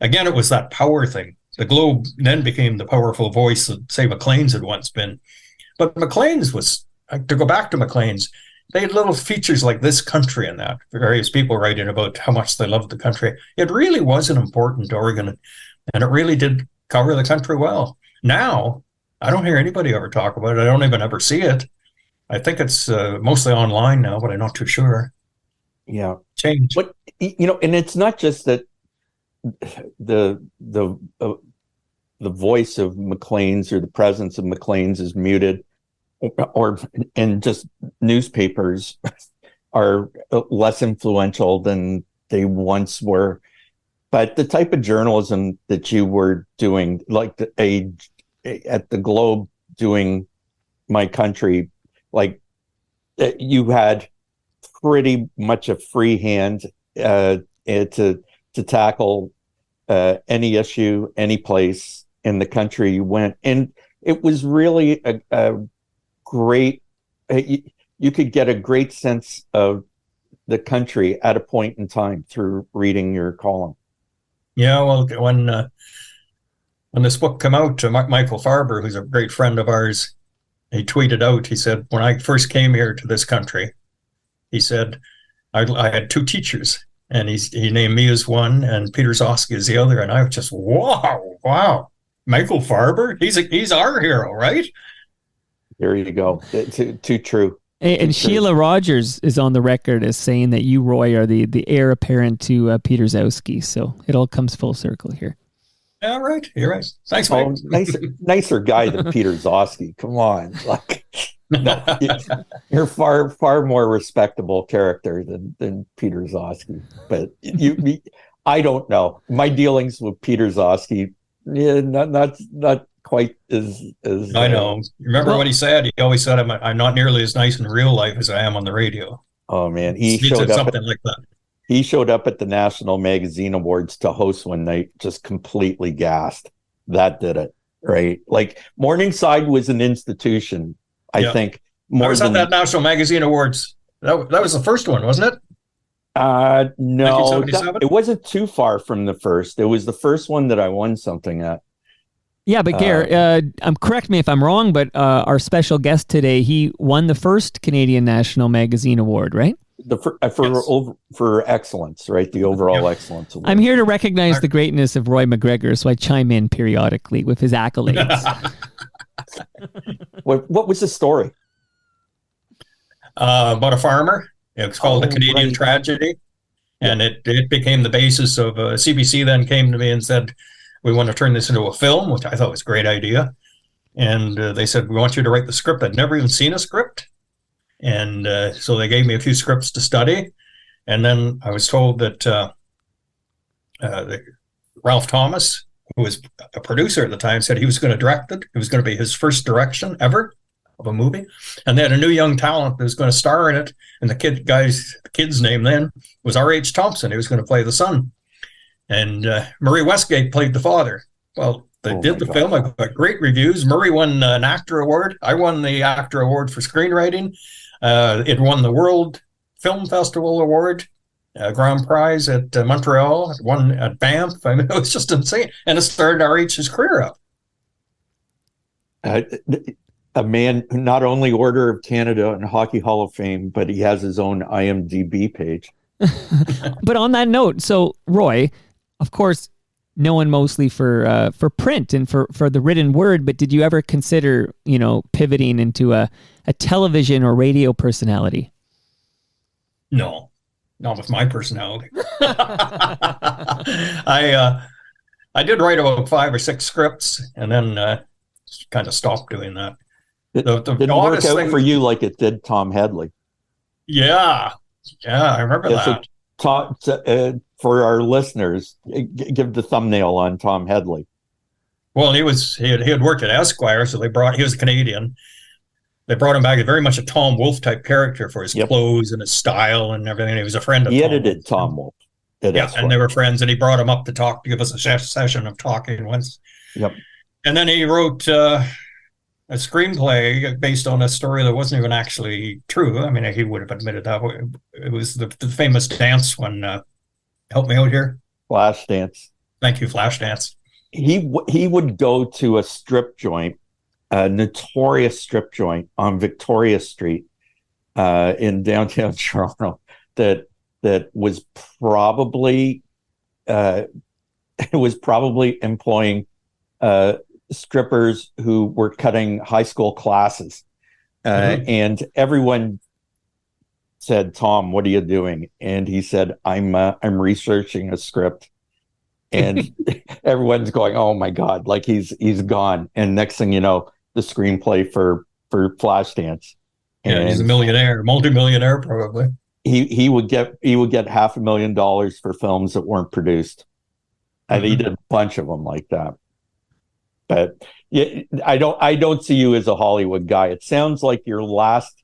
again, it was that power thing. The Globe then became the powerful voice that, say, Maclean's had once been. But Maclean's was, to go back to Maclean's, they had little features like this country and that. Various people writing about how much they loved the country. It really was an important organ, and it really did cover the country well. Now, I don't hear anybody ever talk about it. I don't even ever see it. I think it's mostly online now, but I'm not too sure. Yeah. Change. But, and it's not just that the voice of Maclean's or the presence of Maclean's is muted, and just newspapers are less influential than they once were. But the type of journalism that you were doing, like at the Globe doing My Country, like you had pretty much a free hand to tackle any issue, any place in the country you went. And it was really a great, you could get a great sense of the country at a point in time through reading your column. Yeah, well, when this book came out, Michael Farber, who's a great friend of ours, he tweeted out, he said, when I first came here to this country, he said, I had two teachers, and he named me as one and Peter Zosky as the other. And I was just, wow, Michael Farber, he's our hero, right? There you go. Too true. And Sheila Rogers is on the record as saying that you, Roy, are the heir apparent to Peter Zosky. So it all comes full circle here. Yeah, right. You're right. Thanks, Mike. Nicer guy than Peter Zosky. Come on. Like, no, you're far more respectable character than Peter Zosky. But I don't know. My dealings with Peter Zosky, not quite as I know. Remember what he said? He always said, I'm not nearly as nice in real life as I am on the radio. Oh man, he showed up something like that. He showed up at the National Magazine Awards to host one night, just completely gassed. That did it, right? Like Morningside was an institution, I think. I was at that National Magazine Awards. That was the first one, wasn't it? No, it wasn't too far from the first. It was the first one that I won something at. Yeah, but Gare, correct me if I'm wrong, but our special guest today, he won the first Canadian National Magazine Award, right? For excellence, right? The overall excellence award. I'm here to recognize the greatness of Roy MacGregor, so I chime in periodically with his accolades. What was the story? About a farmer. It's called The Canadian Tragedy. And it became the basis of CBC then came to me and said, we want to turn this into a film, which I thought was a great idea. And they said, we want you to write the script. I'd never even seen a script. And so they gave me a few scripts to study. And then I was told that Ralph Thomas, who was a producer at the time, said he was going to direct it. It was going to be his first direction ever of a movie. And they had a new young talent that was going to star in it. And the kid's name then was R.H. Thompson. He was going to play the son. And Murray Westgate played the father. Well, they did the film. I got great reviews. Murray won an actor award. I won the actor award for screenwriting. It won the World Film Festival Award, Grand Prize at Montreal. It won at Banff. I mean, it was just insane. And it started RH's career up. A man who not only Order of Canada and Hockey Hall of Fame, but he has his own IMDb page. But on that note, so Roy, of course, known mostly for print and for the written word, but did you ever consider, pivoting into a television or radio personality? No, not with my personality. I did write about 5 or 6 scripts and then kind of stopped doing that. It didn't work out for you like it did Tom Hedley. Yeah, I remember that. So for our listeners, give the thumbnail on Tom Hedley. Well, he had worked at Esquire, so he was a Canadian. They brought him back as very much a Tom Wolfe type character for his clothes and his style and everything. He was a friend of He edited Tom Wolfe. Esquire. And they were friends, and he brought him up to talk, to give us a session of talking once. Yep. And then he wrote a screenplay based on a story that wasn't even actually true. I mean, he would have admitted that. It was the famous dance one. Help me out here. Flashdance. Thank you, Flashdance. He would go to a notorious strip joint on Victoria Street, in downtown Toronto that was probably employing strippers who were cutting high school classes, and everyone said, "Tom, what are you doing?" And he said, I'm researching a script." And everyone's going, "Oh my God!" Like he's gone. And next thing you know, the screenplay for Flashdance. And he's a millionaire, multimillionaire, probably. He would get $500,000 for films that weren't produced, and he did a bunch of them like that. But yeah, I don't see you as a Hollywood guy. It sounds like your last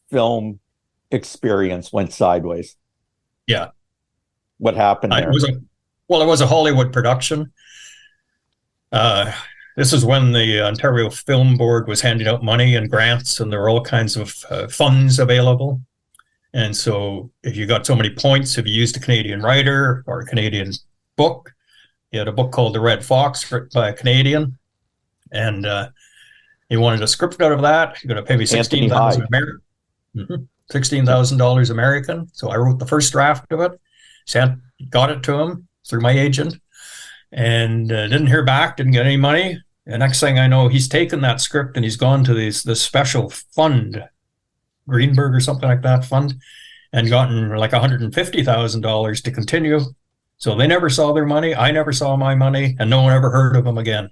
film experience went sideways. Yeah. What happened there? It was a Hollywood production. This is when the Ontario Film Board was handing out money and grants, and there were all kinds of funds available. And so if you got so many points, if you used a Canadian writer or a Canadian book, you had a book called The Red Fox written by a Canadian, and he wanted a script out of that. You're going to pay me $16,000 American. $16,000 American. So I wrote the first draft of it, got it to him through my agent, and didn't hear back, didn't get any money. The next thing I know, he's taken that script and he's gone to this special fund, Greenberg or something like that fund, and gotten like $150,000 to continue. So they never saw their money. I never saw my money, and no one ever heard of him again.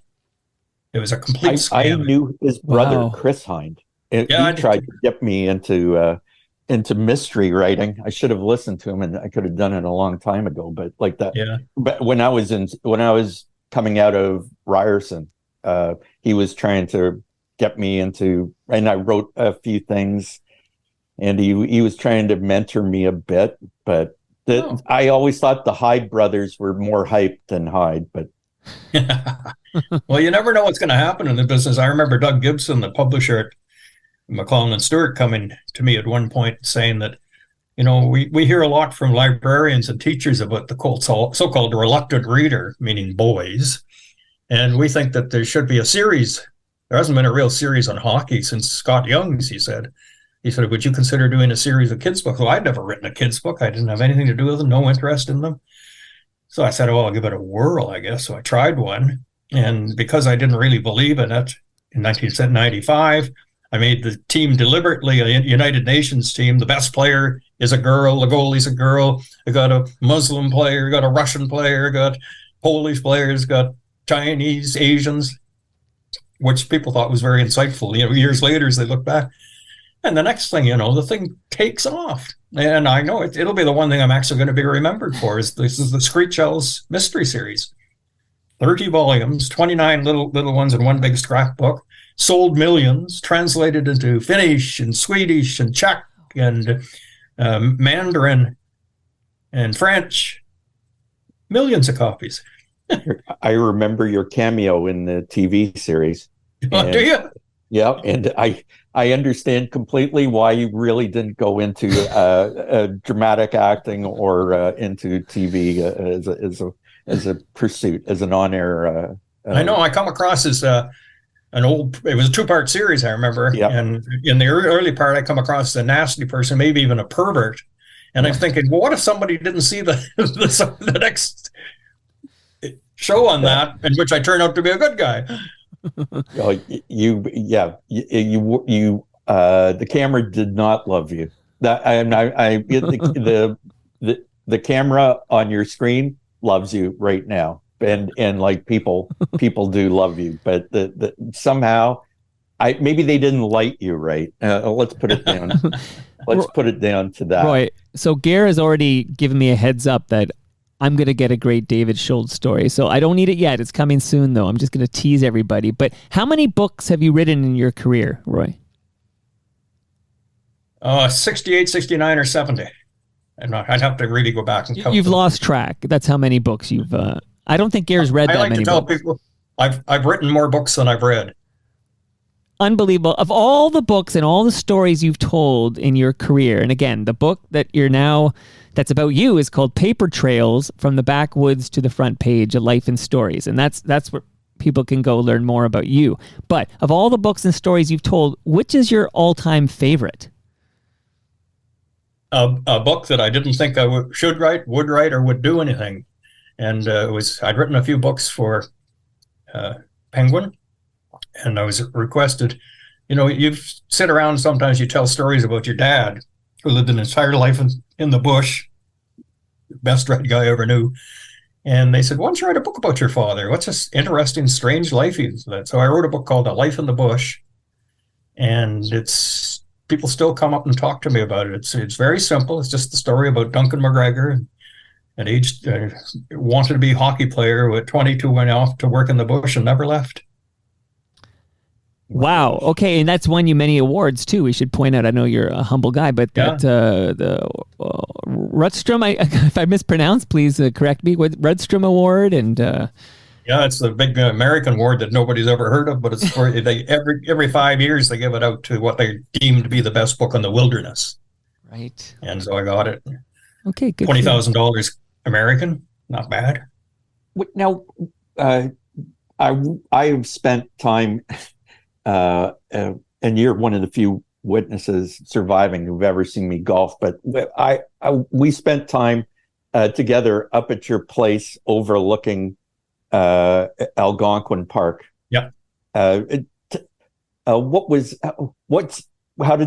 It was a complete scam. I knew his brother, Chris Hind. He tried to get me into mystery writing. I should have listened to him, and I could have done it a long time ago. But like that, But when I was coming out of Ryerson, he was trying to get me into, and I wrote a few things, and he was trying to mentor me a bit. But I always thought the Hyde brothers were more hype than Hyde. But well, you never know what's going to happen in the business. I remember Doug Gibson, the publisher at McClellan and Stewart, coming to me at one point saying that, we hear a lot from librarians and teachers about the so-called reluctant reader, meaning boys. And we think that there should be a series. There hasn't been a real series on hockey since Scott Young's, he said. He said, would you consider doing a series of kids' books? Well, I'd never written a kids' book. I didn't have anything to do with them, no interest in them. So I said, I'll give it a whirl, I guess. So I tried one. And because I didn't really believe in it, in 1995, I made the team deliberately a United Nations team. The best player is a girl. The goalie's a girl. I got a Muslim player, got a Russian player, got Polish players, got Chinese, Asians, which people thought was very insightful. Years later, as they look back. And the next thing, the thing takes off. And I know it'll be the one thing I'm actually going to be remembered for is this is the Screech Owls mystery series. 30 volumes, 29 little ones in one big scrapbook, sold millions, translated into Finnish and Swedish and Czech and Mandarin and French. Millions of copies. I remember your cameo in the TV series. Oh, do you? Yeah, and I understand completely why you really didn't go into dramatic acting or into TV as a pursuit, as an on-air. I know. I come across as it was a two-part series, I remember. Yep. And in the early part, I come across as a nasty person, maybe even a pervert. And I'm thinking, well, what if somebody didn't see the next show on that, in which I turn out to be a good guy? The camera did not love you. The camera on your screen loves you right now, and like people do love you, but somehow maybe they didn't light you right. Let's put it down. Let's put it down to that. Roy, so Gare has already given me a heads up that I'm going to get a great David Schultz story. So I don't need it yet. It's coming soon, though. I'm just going to tease everybody. But how many books have you written in your career, Roy? 68, 69, or 70. I'd have to really go back and count. You've lost track. That's how many books you've... I don't think Gare's read that many books. I like to tell people I've written more books than I've read. Unbelievable. Of all the books and all the stories you've told in your career, and again, the book that that's about you is called Paper Trails: From the Backwoods to the Front Page, A Life in Stories. And that's where people can go learn more about you. But of all the books and stories you've told, which is your all-time favorite? a book that I didn't think I should write, would write, or would do anything. And I'd written a few books for Penguin, and I was requested, you sit around, sometimes you tell stories about your dad, who lived an entire life in the bush, best red guy I ever knew. And they said, why don't you write a book about your father? What's this interesting, strange life he's led? So I wrote a book called A Life in the Bush. And people still come up and talk to me about it. It's very simple. It's just the story about Duncan MacGregor, at age wanted to be a hockey player, who at 22 went off to work in the bush and never left. Wow. Okay, and that's won you many awards too. We should point out. I know you're a humble guy, but that the Rudstrom. If I mispronounce, please correct me. With Rudstrom Award and. Yeah, it's the big American award that nobody's ever heard of, but it's for every 5 years they give it out to what they deem to be the best book on the wilderness. Right. And so I got it. Okay, good. $20,000 American, not bad. Now, I've spent time. And you're one of the few witnesses surviving who've ever seen me golf. But we spent time together up at your place overlooking Algonquin Park. Yeah. How did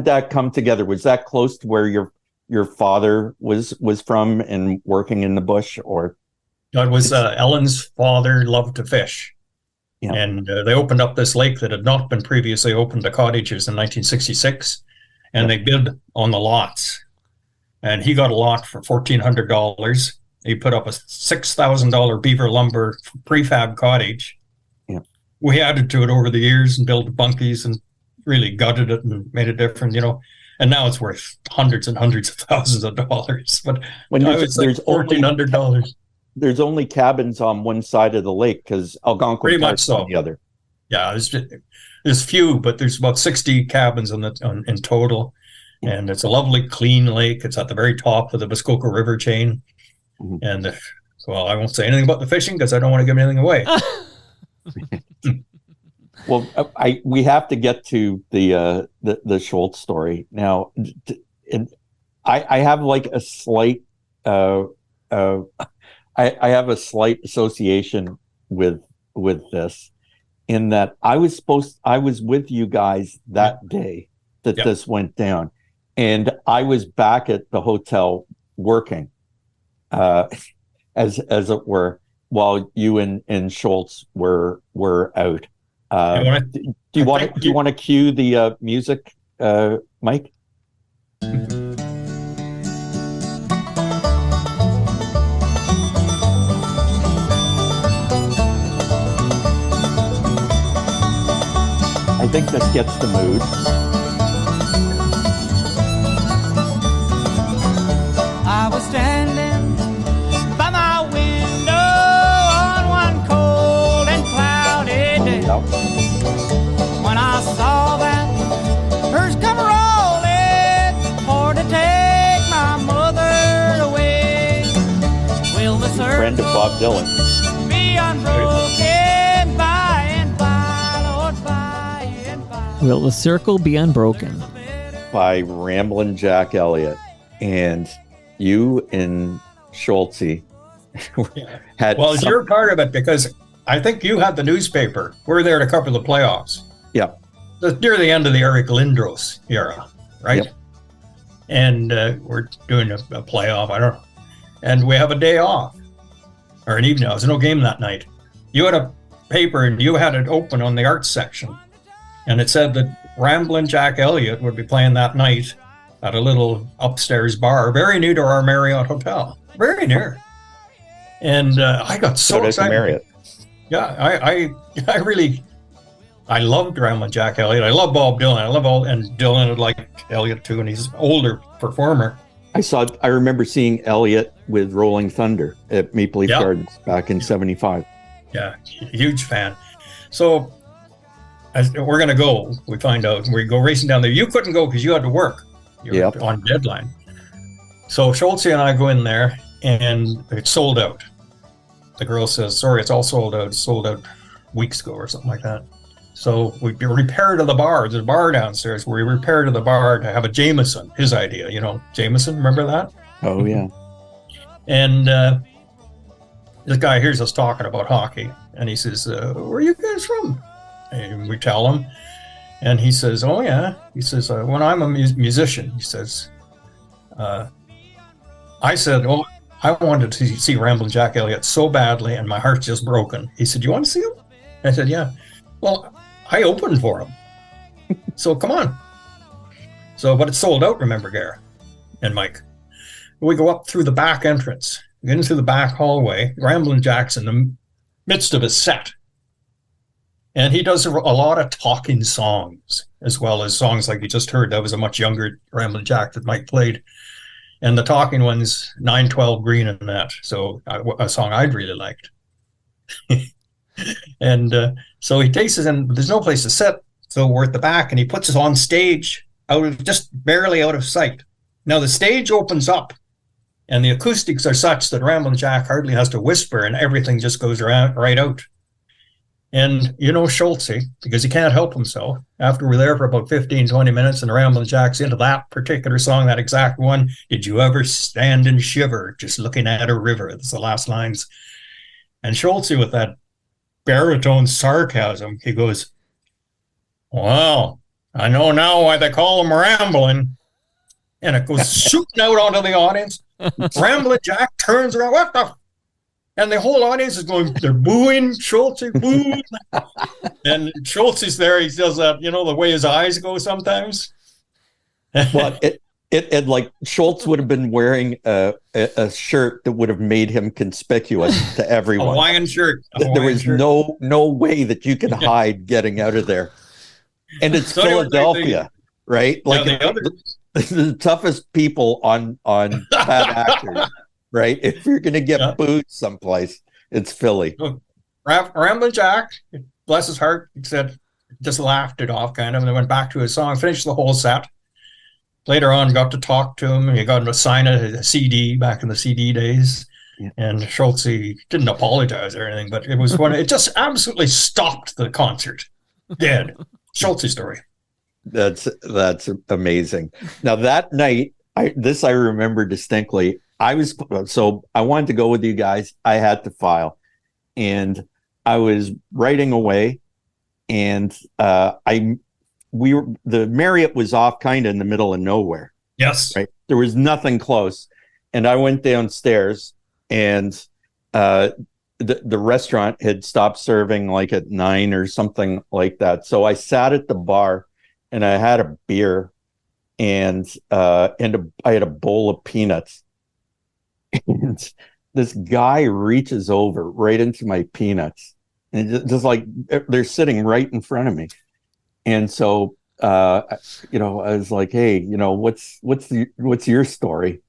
that come together? Was that close to where your father was from and working in the bush, or? No, it was Ellen's father loved to fish. Yeah. And they opened up this lake that had not been previously open to cottagers in 1966, and they bid on the lots. And he got a lot for $1,400. He put up a $6,000 beaver lumber prefab cottage. Yeah. We added to it over the years and built bunkies and really gutted it and made it different, And now it's worth hundreds and hundreds of thousands of dollars. But when there's $1,400. There's only cabins on one side of the lake because Algonquin Park's on the other. Yeah, there's few, but there's about 60 cabins in total, and it's a lovely, clean lake. It's at the very top of the Muskoka River chain, and well, I won't say anything about the fishing because I don't want to give anything away. Well, we have to get to the Schultz story now, and I have like a slight. I have a slight association with this, in that I was with you guys that day that this went down, and I was back at the hotel working, as it were, while you and Schultz were out. Do you want to cue the music, Mike? I think this gets the mood. I was standing by my window on one cold and cloudy day when I saw that hearse come rolling for to take my mother away. Will the friend of Bob Dylan be unbroken by and by, Lord, by and by? Will the circle be unbroken? By Ramblin' Jack Elliott. And you and Schultze had. Well, you're part of it because I think you had the newspaper. We're there to cover the playoffs. Yeah. Near the end of the Eric Lindros era, right? Yep. And we're doing a playoff. I don't know. And we have a day off or an evening. There's no game that night. You had a paper and you had it open on the arts section. And it said that Ramblin' Jack Elliott would be playing that night at a little upstairs bar very near to our Marriott hotel. Very near. And I got so excited. Marriott. Yeah, I loved Ramblin' Jack Elliott. I love Bob Dylan. And Dylan would like Elliott too, and he's an older performer. I remember seeing Elliott with Rolling Thunder at Maple Leaf Gardens back in '75. Yeah, huge fan. So we're going to go. We find out. We go racing down there. You couldn't go because you had to work. You were on deadline. So Schultze and I go in there, and it's sold out. The girl says, sorry, it's all sold out. It's sold out weeks ago or something like that. So we repair to the bar. There's a bar downstairs where we repair to the bar to have a Jameson, his idea, Jameson, remember that? Oh, yeah. And this guy hears us talking about hockey, and he says, where are you guys from? And we tell him, and he says, oh, yeah. He says, when I'm a musician, he says, I said, oh, I wanted to see Ramblin' Jack Elliott so badly, and my heart's just broken. He said, you want to see him? I said, yeah. Well, I opened for him. So come on. But it's sold out, remember, Gare and Mike. We go up through the back entrance, get into the back hallway. Ramblin' Jack's in the midst of his set. And he does a lot of talking songs, as well as songs like you just heard. That was a much younger Ramblin' Jack that Mike played. And the talking one's 912 Green and that. So a song I'd really liked. And so he takes us in. There's no place to sit. So we're at the back, and he puts us on stage, just barely out of sight. Now the stage opens up, and the acoustics are such that Ramblin' Jack hardly has to whisper, and everything just goes right out. And Schultze, because he can't help himself, after we're there for about 15, 20 minutes, and Ramblin' Jack's into that particular song, that exact one, did you ever stand and shiver just looking at a river? That's the last lines. And Schultze, with that baritone sarcasm, he goes, well, I know now why they call him Ramblin'. And it goes shooting out onto the audience. Ramblin' Jack turns around, what the? And the whole audience is going, they're booing Schultze, booing. And Schultze is there, he does that, the way his eyes go sometimes. Well, it like Schultz would have been wearing a shirt that would have made him conspicuous to everyone. Hawaiian shirt. There was no way that you could hide getting out of there. And it's Philadelphia, right? Like the toughest people on bad actors, right? If you're going to get booed someplace, it's Philly. Ramblin' Jack, bless his heart, he said, just laughed it off kind of, and then went back to his song, finished the whole set. Later on, got to talk to him. He got him to sign a CD back in the CD days. Yeah. And Schultze didn't apologize or anything, but it just absolutely stopped the concert. Dead. Schultze story. That's amazing. Now that night, I remember distinctly. I wanted to go with you guys. I had to file, and I was writing away, and the Marriott was off kind of in the middle of nowhere. Yes. Right. There was nothing close. And I went downstairs, and the restaurant had stopped serving like at 9 or something like that. So I sat at the bar, and I had a beer, and I had a bowl of peanuts. And this guy reaches over right into my peanuts, and just like they're sitting right in front of me. And so, I was like, hey, what's your story?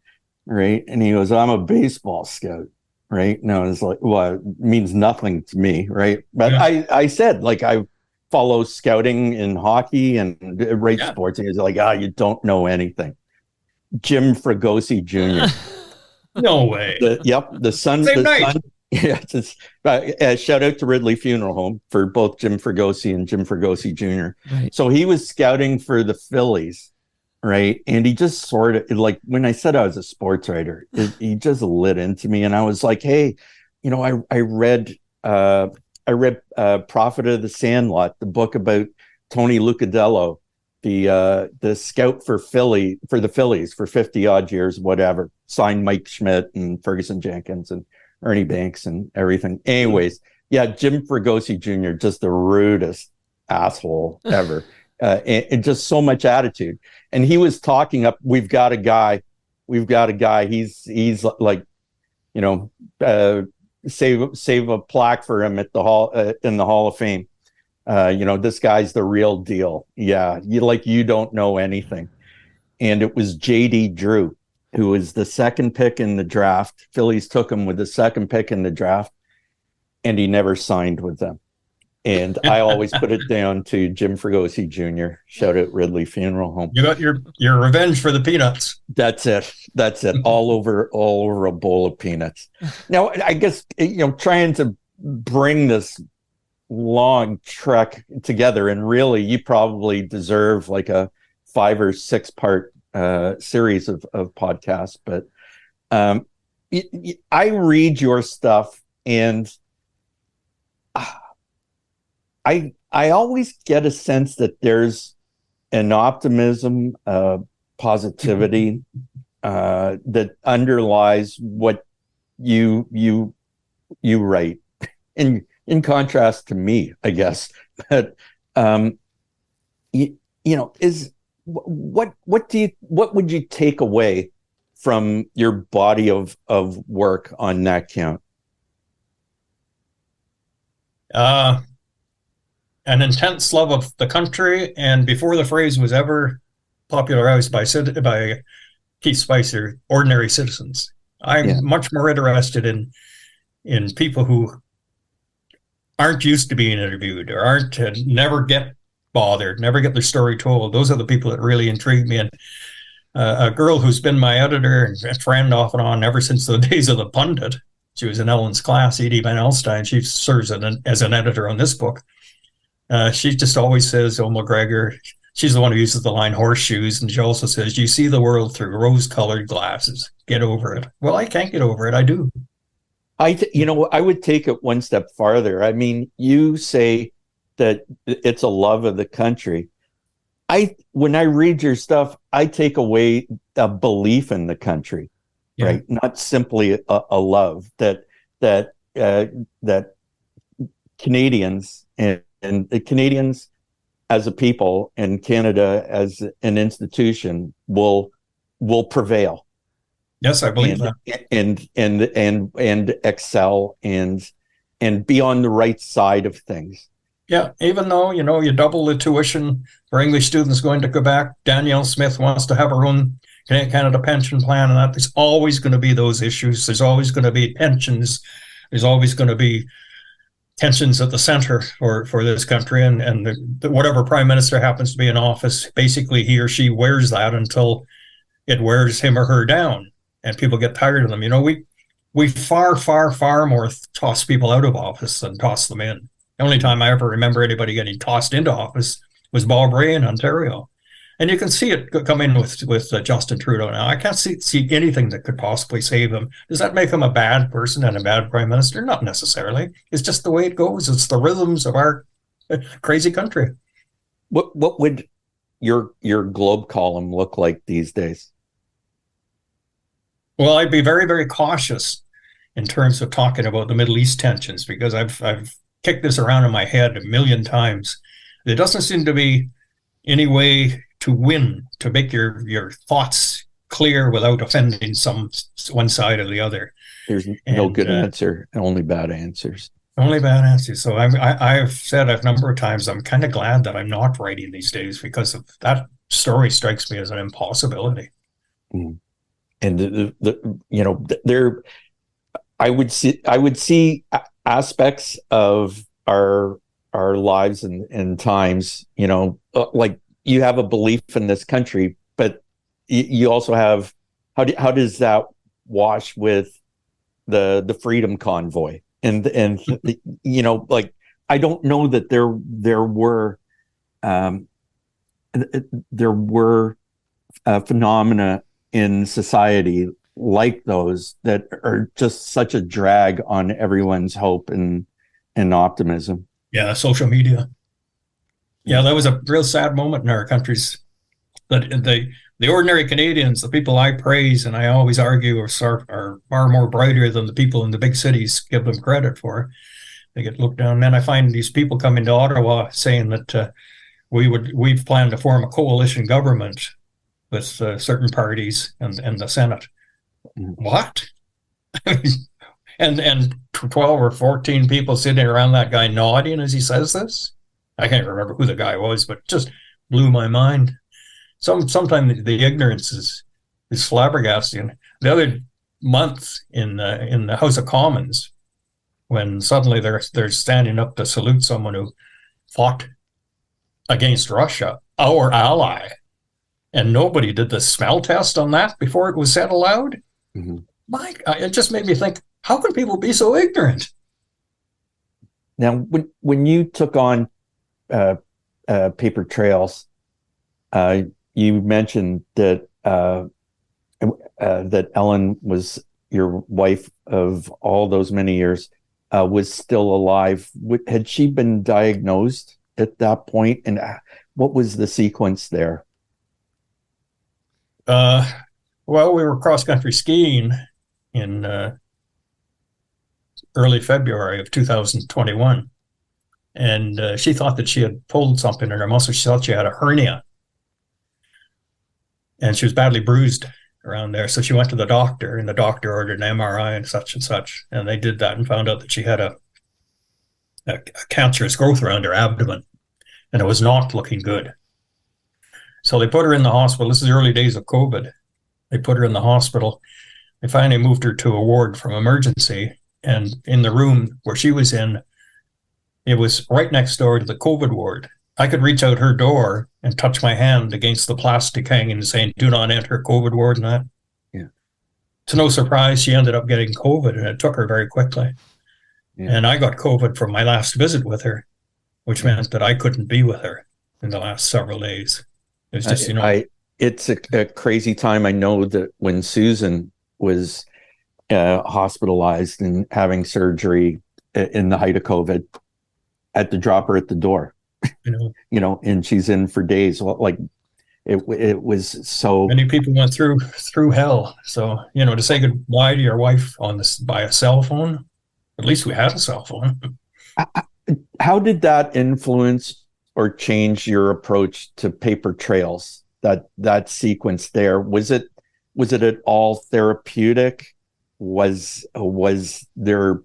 Right. And he goes, I'm a baseball scout. Right. And I was like, well, it means nothing to me. Right. But yeah. I said, like, I follow scouting in hockey and sports. And he's like, you don't know anything. Jim Fregosi Jr. No way. The son. Same night. Son, yeah, shout out to Ridley Funeral Home for both Jim Fregosi and Jim Fregosi Jr. Right. So he was scouting for the Phillies, right? And he just sort of, like, when I said I was a sports writer, he just lit into me, and I was like, hey, I read Prophet of the Sandlot, the book about Tony Lucadello, the scout for the Phillies for 50 odd years, whatever, signed Mike Schmidt and Ferguson Jenkins and Ernie Banks and everything. Anyways, yeah, Jim Fregosi Jr., just the rudest asshole ever. And just so much attitude. And he was talking up, we've got a guy. He's like, save a plaque for him at the hall, in the Hall of Fame. This guy's the real deal. Yeah. You don't know anything. And it was JD Drew, who was the second pick in the draft. Phillies took him with the second pick in the draft, and he never signed with them. And I always put it down to Jim Fregosi Jr. Shout out Ridley Funeral Home. You got your revenge for the peanuts. That's it. all over a bowl of peanuts. Now, I guess, trying to bring this long trek together, and really, you probably deserve like a 5 or 6 part series of podcasts. But I read your stuff, and I always get a sense that there's an optimism, positivity that underlies what you write. In contrast to me, I guess. But is what would you take away from your body of work on that count? An intense love of the country, and before the phrase was ever popularized by Keith Spicer, ordinary citizens. I'm much more interested in people who aren't used to being interviewed or never get bothered, never get their story told. Those are the people that really intrigue me. And a girl who's been my editor and friend off and on ever since the days of the pundit. She was in Ellen's class, Edie Van Elstein. She serves as an editor on this book. She just always says, "Oh, MacGregor," she's the one who uses the line horseshoes. And she also says, "You see the world through rose-colored glasses. Get over it." Well, I can't get over it. I do. I would take it one step farther. I mean, you say that it's a love of the country. When I read your stuff, I take away a belief in the country, right? Not simply a love that Canadians and the Canadians as a people and Canada as an institution will prevail. Yes, I believe that. And excel and be on the right side of things. Yeah, even though, you double the tuition for English students going to Quebec, Danielle Smith wants to have her own Canada pension plan, and that there's always going to be those issues. There's always going to be pensions. There's always going to be tensions at the center for this country, and whatever prime minister happens to be in office, basically he or she wears that until it wears him or her down, and people get tired of them. We far, far, far more toss people out of office than toss them in. The only time I ever remember anybody getting tossed into office was Bob Rae in Ontario. And you can see it coming with Justin Trudeau now. I can't see anything that could possibly save him. Does that make him a bad person and a bad prime minister? Not necessarily. It's just the way it goes. It's the rhythms of our crazy country. What would your Globe column look like these days? Well, I'd be very, very cautious in terms of talking about the Middle East tensions, because I've kicked this around in my head a million times. There doesn't seem to be any way to win, to make your thoughts clear without offending one side or the other. There's no good answer, only bad answers. Only bad answers. So I've said a number of times, I'm kind of glad that I'm not writing these days, because of that story strikes me as an impossibility. Mm. And I would see aspects of our lives and times, like you have a belief in this country, but you also have, how does that wash with the Freedom Convoy? And like, I don't know that there were phenomena in society like those that are just such a drag on everyone's hope and optimism. Yeah, social media. Yeah, that was a real sad moment in our countries. That the ordinary Canadians, the people I praise and I always argue are far more brighter than the people in the big cities give them credit for. They get looked down. Then I find these people coming to Ottawa saying that we've planned to form a coalition government with certain parties and the Senate. What? and 12 or 14 people sitting around that guy nodding as he says this. I can't remember who the guy was, but it just blew my mind. Sometimes the ignorance is flabbergasting. The other month in the House of Commons, when suddenly they're standing up to salute someone who fought against Russia, our ally, and nobody did the smell test on that before it was said aloud. Mm-hmm. It just made me think, how can people be so ignorant? Now, when you took on Paper Trails, you mentioned that that Ellen was your wife of all those many years, was still alive. Had she been diagnosed at that point, and what was the sequence there? Well, we were cross-country skiing in early February of 2021, and she thought that she had pulled something in her muscle. She thought she had a hernia, and she was badly bruised around there. So she went to the doctor, and the doctor ordered an MRI and such, and they did that and found out that she had a cancerous growth around her abdomen, and it was not looking good. So they put her in the hospital. This is the early days of COVID. They put her in the hospital. They finally moved her to a ward from emergency, and in the room where she was in, it was right next door to the COVID ward. I could reach out her door and touch my hand against the plastic hanging saying, "Do not enter COVID ward," and that. Yeah. To no surprise, she ended up getting COVID, and it took her very quickly. Yeah. And I got COVID from my last visit with her, which meant that I couldn't be with her in the last several days. It was just, it's a crazy time. I know that when Susan was hospitalized and having surgery in the height of COVID, I had to drop her at the door. And she's in for days. Like it was so many people went through hell. So, to say goodbye to your wife on this by a cell phone, at least we had a cell phone. How did that influence or change your approach to Paper Trails? That sequence there, was it at all therapeutic? Was there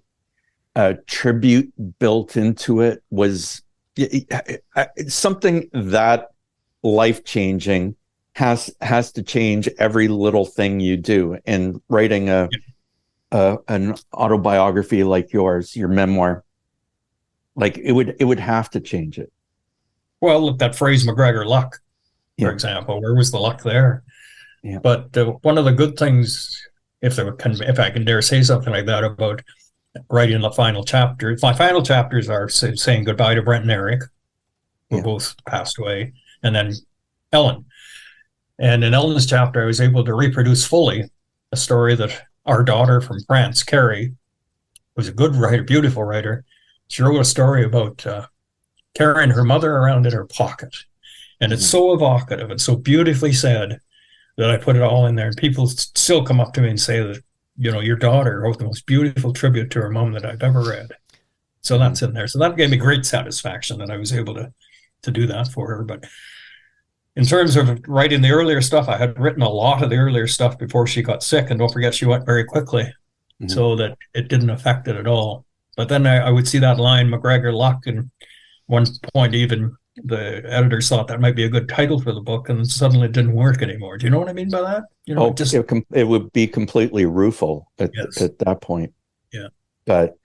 a tribute built into it? Was something that life-changing has to change every little thing you do, and writing an autobiography like yours, your memoir, like it would have to change it. Well, look, that phrase MacGregor luck, for example, where was the luck there? Yeah. But one of the good things, if I can dare say something like that about writing the final chapter, my final chapters are saying goodbye to Brent and Eric, who both passed away, and then Ellen. And in Ellen's chapter, I was able to reproduce fully a story that our daughter from France, Carrie, was a good writer, beautiful writer. She wrote a story about carrying her mother around in her pocket. And it's so evocative and so beautifully said that I put it all in there. And people still come up to me and say that, your daughter wrote the most beautiful tribute to her mom that I've ever read. So that's in there. So that gave me great satisfaction that I was able to do that for her. But in terms of writing the earlier stuff, I had written a lot of the earlier stuff before she got sick. And don't forget, she went very quickly, so that it didn't affect it at all. But then I would see that line, MacGregor luck, and one point even the editors thought that might be a good title for the book, and suddenly it didn't work anymore. Do you know what I mean by that? It would be completely rueful at that point. Yeah. But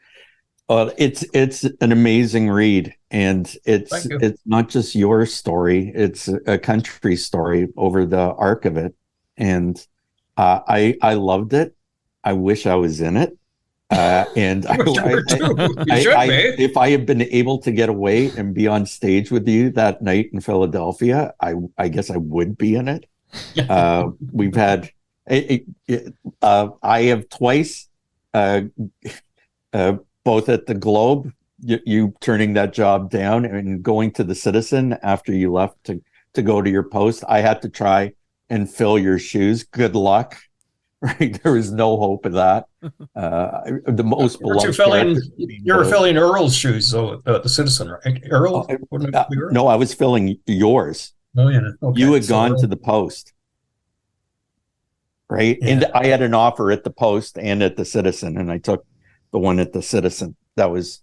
it's an amazing read, and it's not just your story; it's a country story over the arc of it, and I loved it. I wish I was in it. And if I had been able to get away and be on stage with you that night in Philadelphia, I guess I would be in it. We've had, I have twice, both at the Globe, you turning that job down and going to the Citizen after you left to go to your post. I had to try and fill your shoes. Good luck. Right, there was no hope of that. The most beloved. You were filling Earl's shoes, though, at the Citizen, right? Earl? No, I was filling yours. Oh yeah, okay. You had gone to the Post, right? Yeah. And I had an offer at the Post and at the Citizen, and I took the one at the Citizen. That was.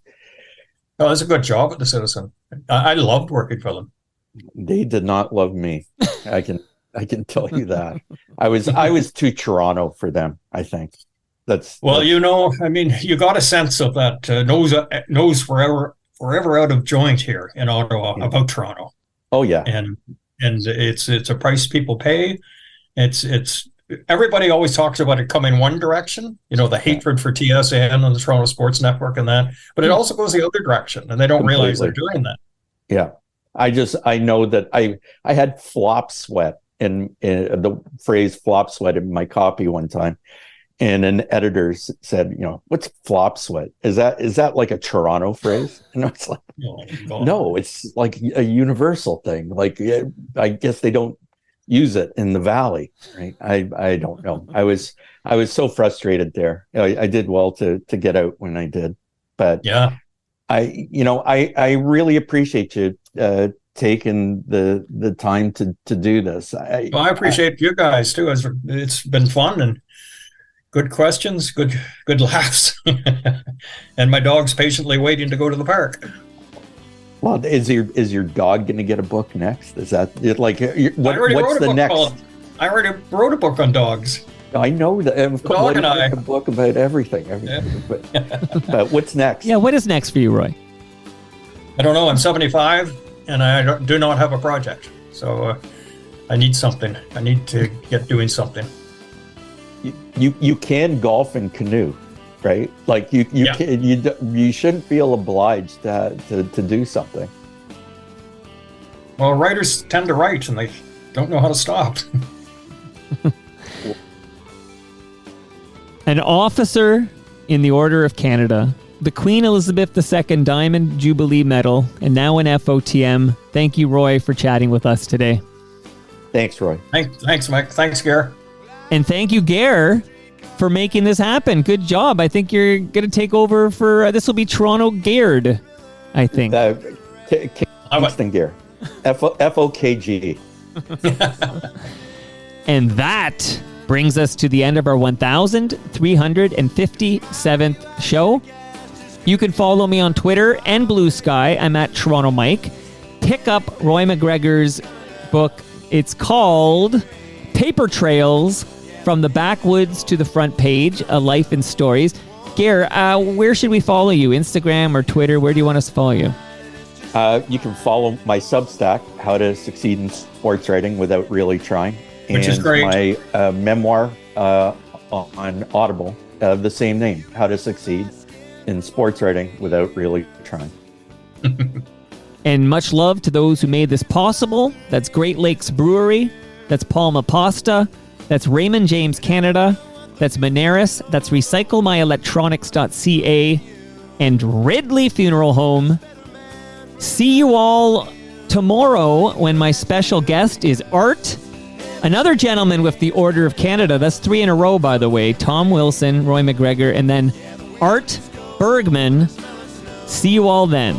Oh, that's a good job at the Citizen. I loved working for them. They did not love me. I can tell you that. I was too Toronto for them, I think. That's you got a sense of that nose forever out of joint here in Ottawa about Toronto. Oh yeah. And it's a price people pay. It's everybody always talks about it coming one direction, the hatred for TSN and the Toronto Sports Network and that, but it also goes the other direction, and they don't realize they're doing that. Yeah. I know that I had flop sweat in the phrase flop sweat in my copy one time. And an editor said, what's flop sweat? Is that like a Toronto phrase? And I was like, no, it's like a universal thing. Like, I guess they don't use it in the Valley, right? I don't know. I was so frustrated there. I did well to get out when I did, but yeah, I really appreciate you taking the time to do this. I appreciate you guys too. It's been fun and good questions, good laughs, and my dog's patiently waiting to go to the park. Well, is your dog going to get a book next? Is that it? Like, what's the next? I already wrote a book on dogs. I know that. Dog and I. A book about everything. Yeah. But what's next? Yeah, what is next for you, Roy? I don't know. I'm 75, and I do not have a project, so I need something. I need to get doing something. You can golf and canoe, right? Like you shouldn't feel obliged to do something. Well, writers tend to write and they don't know how to stop. An officer in the Order of Canada, the Queen Elizabeth II Diamond Jubilee Medal, and now an FOTM. Thank you, Roy, for chatting with us today. Thanks, Roy. Thanks, Mike. Thanks, Gare. And thank you, Gare, for making this happen. Good job. I think you're going to take over for, this will be Toronto Gared, I think. Kingston Gare. FOKG. And that brings us to the end of our 1,357th show. You can follow me on Twitter and Blue Sky. I'm at Toronto Mike. Pick up Roy MacGregor's book. It's called Paper Trails, From the Backwoods to the Front Page, A Life in Stories. Gare, where should we follow you? Instagram or Twitter? Where do you want us to follow you? You can follow my Substack, How to Succeed in Sports Writing Without Really Trying. Which is great. My memoir on Audible, the same name, How to Succeed in Sports Writing Without Really Trying. And much love to those who made this possible. That's Great Lakes Brewery. That's Palma Pasta. That's Raymond James Canada. That's Moneris. That's RecycleMyElectronics.ca. And Ridley Funeral Home. See you all tomorrow when my special guest is Art, another gentleman with the Order of Canada. That's 3 in a row, by the way. Tom Wilson, Roy MacGregor, and then Art Bergman. See you all then.